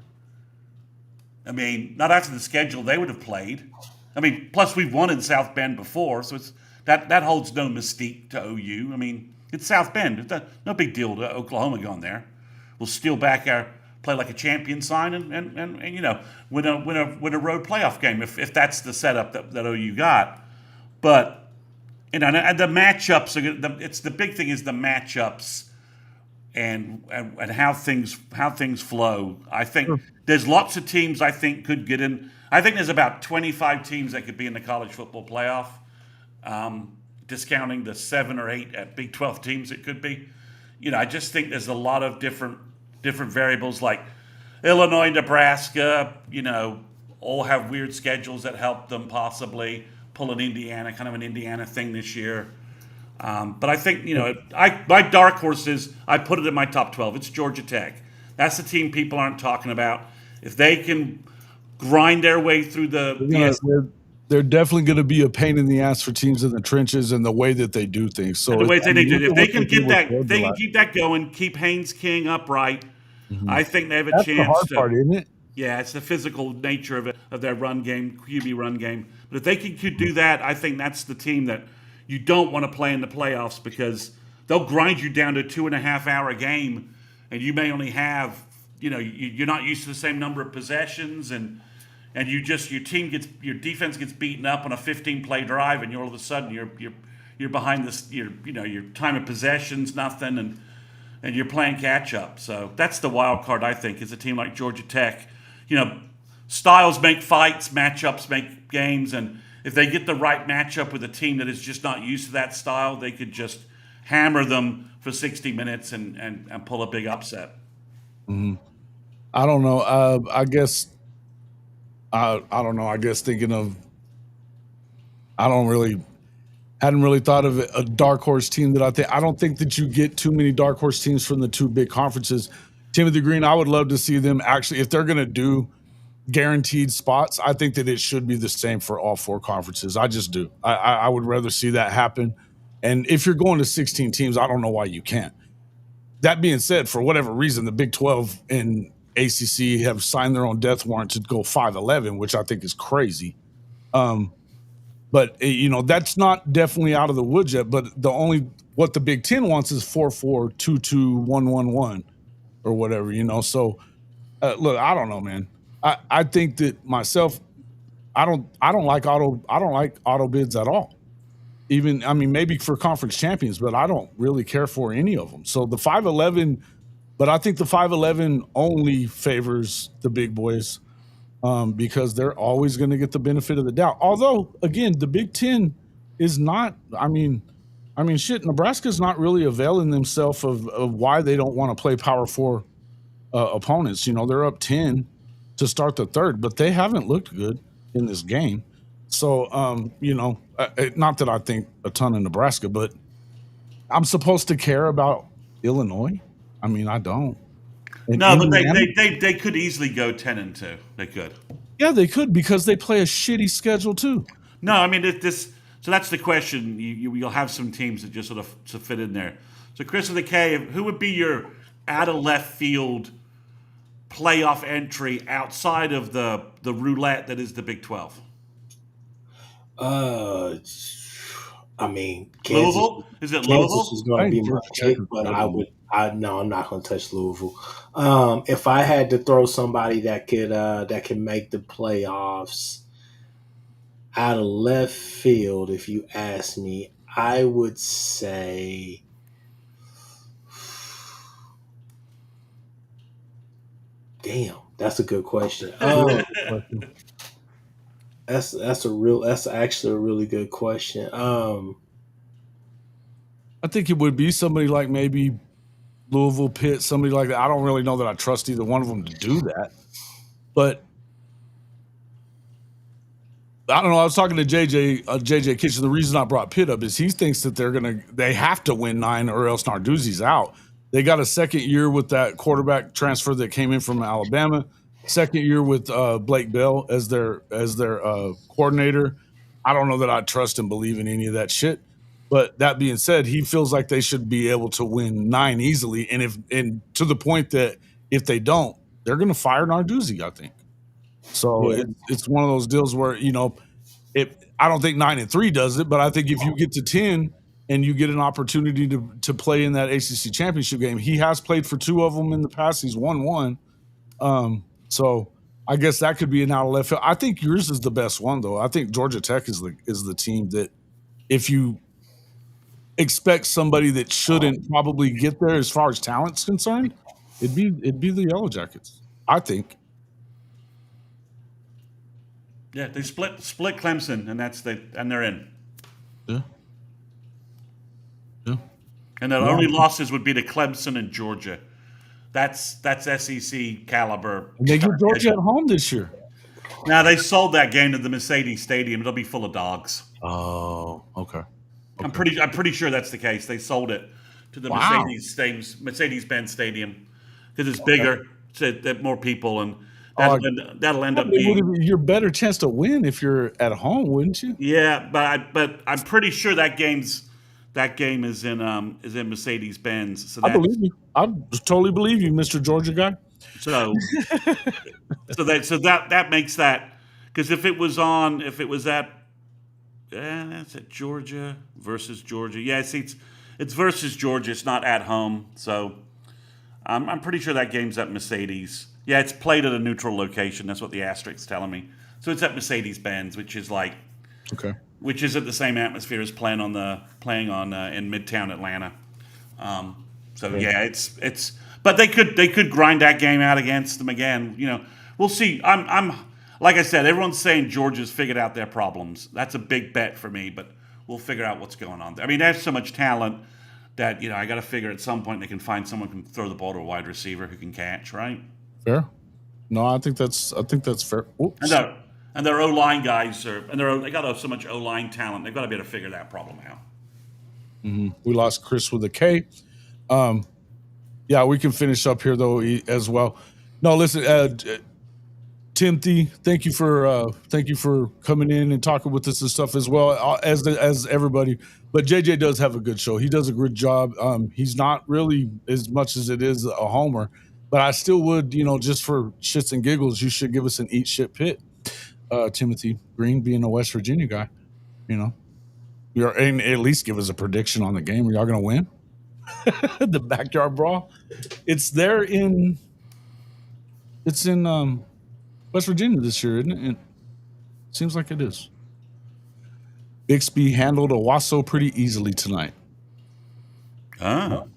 I mean, not after the schedule they would have played. I mean, plus we've won in South Bend before, so it's that holds no mystique to OU. I mean, it's South Bend. It's no big deal to Oklahoma going there. We'll steal back play like a champion sign and win a road playoff game if that's the setup that OU got. But and the matchups it's the big thing is the matchups and how things flow. I think there's lots of teams I think could get in. I think there's about 25 teams that could be in the college football playoff, discounting the 7 or 8 at Big 12 teams it could be. I just think there's a lot of different variables, like Illinois, Nebraska, all have weird schedules that help them possibly pull an Indiana, kind of an Indiana thing this year. But I think, my dark horse is, I put it in my top 12. It's Georgia Tech. That's the team people aren't talking about. If they can grind their way through they're definitely going to be a pain in the ass for teams in the trenches and the way that they do things. So the way that they do it, if they can get that, if they can keep that going, keep Haynes King upright, I think they have a chance. That's the hard part, isn't it? Yeah, it's the physical nature of their run game, QB run game. But if they could do that, I think that's the team that you don't want to play in the playoffs, because they'll grind you down to a 2.5-hour game, and you may only have, you're not used to the same number of possessions, and your defense gets beaten up on a 15-play drive, and all of a sudden you're behind this, your time of possessions nothing, and you're playing catch up. So that's the wild card, I think, is a team like Georgia Tech. Styles make fights, matchups make games, and if they get the right matchup with a team that is just not used to that style, they could just hammer them for 60 minutes and pull a big upset. Mm-hmm. I don't know. I guess I don't know. I guess thinking of, hadn't really thought of a dark horse team that I don't think that you get too many dark horse teams from the two big conferences. Timothy Green, I would love to see them actually, if they're going to do guaranteed spots, I think that it should be the same for all 4 conferences. I just do. I would rather see that happen. And if you're going to 16 teams, I don't know why you can't. That being said, for whatever reason, the Big 12 and ACC have signed their own death warrant to go 5-11, which I think is crazy. But that's not definitely out of the woods yet. But what the Big Ten wants is 4-4-2-2, 1-1-1, or whatever. So look, I don't know, man. I think that myself, I don't like auto bids at all. Even, maybe for conference champions, but I don't really care for any of them. So the 5-11, but I think the 5-11 only favors the big boys, because they're always going to get the benefit of the doubt. Although, again, the Big Ten is not, Nebraska's not really availing themselves of why they don't want to play Power 4 opponents. They're up 10 to start the third, but they haven't looked good in this game. So, not that I think a ton of Nebraska, but I'm supposed to care about Illinois. I don't. And No, but Indiana, they could easily go 10-2. They could. yeah, they could because they play a shitty schedule too. No, I mean this. So that's the question. You'll have some teams that just sort of to fit in there. So Chris with the K, who would be your out of left field playoff entry outside of the roulette that is the Big 12? I mean, Louisville? Is it Kansas Louisville? is going to be my pick, but no, I'm not going to touch Louisville. If I had to throw somebody that can make the playoffs out of left field, if you ask me, I would say. Damn, that's a good question. That's actually a really good question. I think it would be somebody like maybe Louisville, Pitt, somebody like that. I don't really know that I trust either one of them to do that. But I don't know. I was talking to JJ Kitchen. The reason I brought Pitt up is he thinks that they have to win 9 or else Narduzzi's out. They got a second year with that quarterback transfer that came in from Alabama. Second year with Blake Bell as their coordinator. I don't know that I trust and believe in any of that shit. But that being said, he feels like they should be able to win 9 easily, and to the point that if they don't, they're going to fire Narduzzi, I think. So it's one of those deals where I don't think 9-3 does it, but I think if you get to 10 and you get an opportunity to play in that ACC championship game, he has played for 2 of them in the past. He's won 1. So I guess that could be an out of left field. I think yours is the best one, though. I think Georgia Tech is the team that if you expect somebody that shouldn't probably get there as far as talent's concerned, it'd be the Yellow Jackets, I think. Yeah, they split Clemson, and they're in. Yeah. And their only losses would be to Clemson and Georgia. That's SEC caliber. And they get Georgia at home this year. Now they sold that game to the Mercedes Stadium. It'll be full of dogs. Oh, okay. I'm pretty sure that's the case. They sold it to the Mercedes-Benz Stadium because it's bigger, so that more people, and that'll end up being your better chance to win if you're at home, wouldn't you? Yeah, but I'm pretty sure that game is in Mercedes-Benz. So I believe you. I totally believe you, Mr. Georgia guy. So that makes that, because if it was at that's at Georgia versus Georgia. Yeah, see, it's versus Georgia. It's not at home. So I'm pretty sure that game's at Mercedes. Yeah, it's played at a neutral location. That's what the asterisks telling me. So it's at Mercedes-Benz, which is at the same atmosphere as playing in Midtown Atlanta. Yeah, it's. But they could grind that game out against them again. We'll see. I'm like I said, everyone's saying Georgia's figured out their problems. That's a big bet for me, but we'll figure out what's going on there. I mean, there's so much talent that I got to figure at some point they can find someone who can throw the ball to a wide receiver who can catch, right? Fair. No, I think that's fair. Oops. And their O-line guys they got so much O-line talent. They've got to be able to figure that problem out. Mm-hmm. We lost Chris with a K. Yeah, we can finish up here though as well. No, listen, Timothy, thank you for coming in and talking with us and stuff as well as everybody. But JJ does have a good show. He does a good job. He's not really as much as it is a homer, but I still would, just for shits and giggles, you should give us an eat shit pit. Timothy Green, being a West Virginia guy, and at least give us a prediction on the game. Are y'all going to win? The backyard brawl. It's in West Virginia this year, isn't it? It seems like it is. Bixby handled Owasso pretty easily tonight. Oh.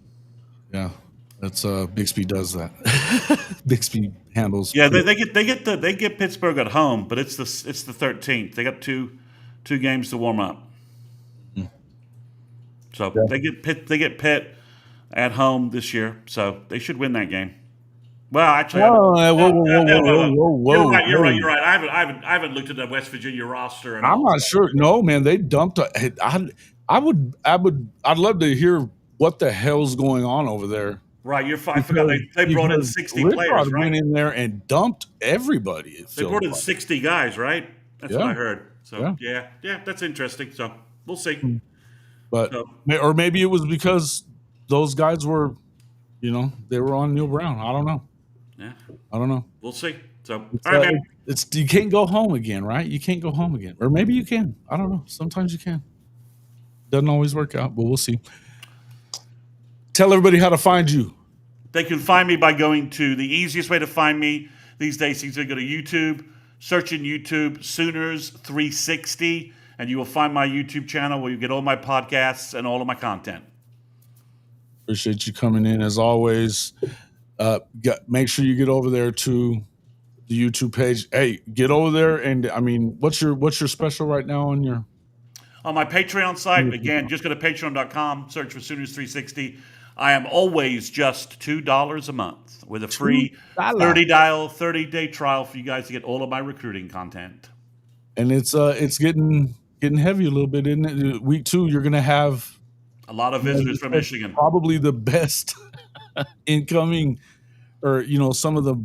Yeah. That's Bixby does that. Bixby handles. Yeah, they get Pittsburgh at home, but it's the 13th. They got two games to warm up. Mm-hmm. So they get Pitt at home this year, so they should win that game. Well, actually, whoa. You're right. I haven't looked at the West Virginia roster. I'm not sure. No, man, they dumped. I'd love to hear what the hell's going on over there. Right, I forgot they brought in 60 players, Ricard right? went in there and dumped everybody. They brought in 60 guys, right? That's what Yeah. I heard. So yeah, that's interesting. So we'll see. But So, or maybe it was because those guys were, they were on Neil Brown. I don't know. yeah, I don't know. we'll see. So It's, all right, man. you can't go home again, right? You can't go home again, or maybe you can. I don't know. Sometimes you can. Doesn't always work out, but we'll see. Tell everybody how to find you. They can find me by going to the easiest way to find me these days is to go to YouTube, search in YouTube Sooners 360, and you will find my YouTube channel where you get all my podcasts and all of my content. Appreciate you coming in as always. Make sure you get over there to the YouTube page. Hey, get over there, and I mean, what's your special right now on your? On my Patreon site, again, just go to patreon.com, search for Sooners 360. I am always just $2 a month with a free 30-day trial for you guys to get all of my recruiting content. And it's getting heavy a little bit, isn't it? Week 2, you're gonna have a lot of visitors from Michigan. Probably the best incoming, or some of the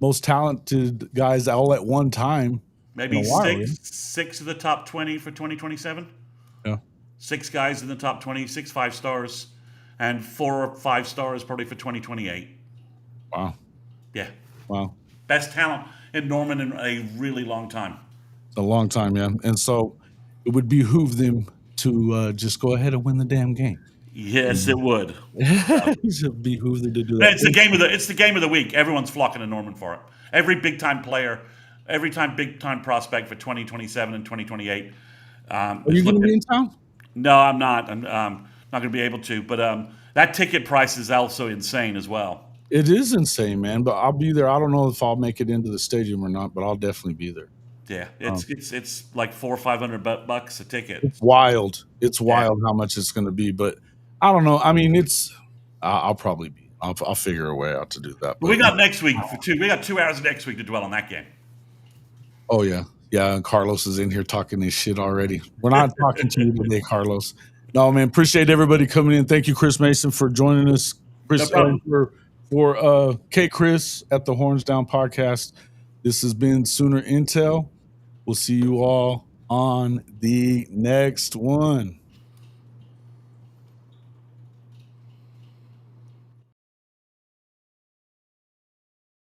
most talented guys all at one time. Maybe six of the top 20 for 2027. Yeah, 6 guys in the top 20, 6 5-stars, and 4 or 5 stars probably for 2028. Wow. Yeah. Wow. Best talent in Norman in a really long time. A long time, yeah. And so it would behoove them to just go ahead and win the damn game. Yes, it would. It should behoove them to do that. It's the game of the week. Everyone's flocking to Norman for it. Every big time player, every big time prospect for 2027 and 2028. Are you going to be in town? No, I'm not. I'm not going to be able to. But that ticket price is also insane as well. It is insane, man. But I'll be there. I don't know if I'll make it into the stadium or not, but I'll definitely be there. Yeah, it's like $400 or $500 a ticket. It's wild. It's wild how much it's going to be, but I don't know. I mean, I'll probably be. I'll figure a way out to do that. But we got next week we got 2 hours next week to dwell on that game. Oh yeah, yeah. And Carlos is in here talking this shit already. We're not talking to you today, Carlos. No, man. Appreciate everybody coming in. Thank you, Chris Mason, for joining us. Chris, for Kchris at the Horns Down podcast. This has been Sooner Intel. We'll see you all on the next one.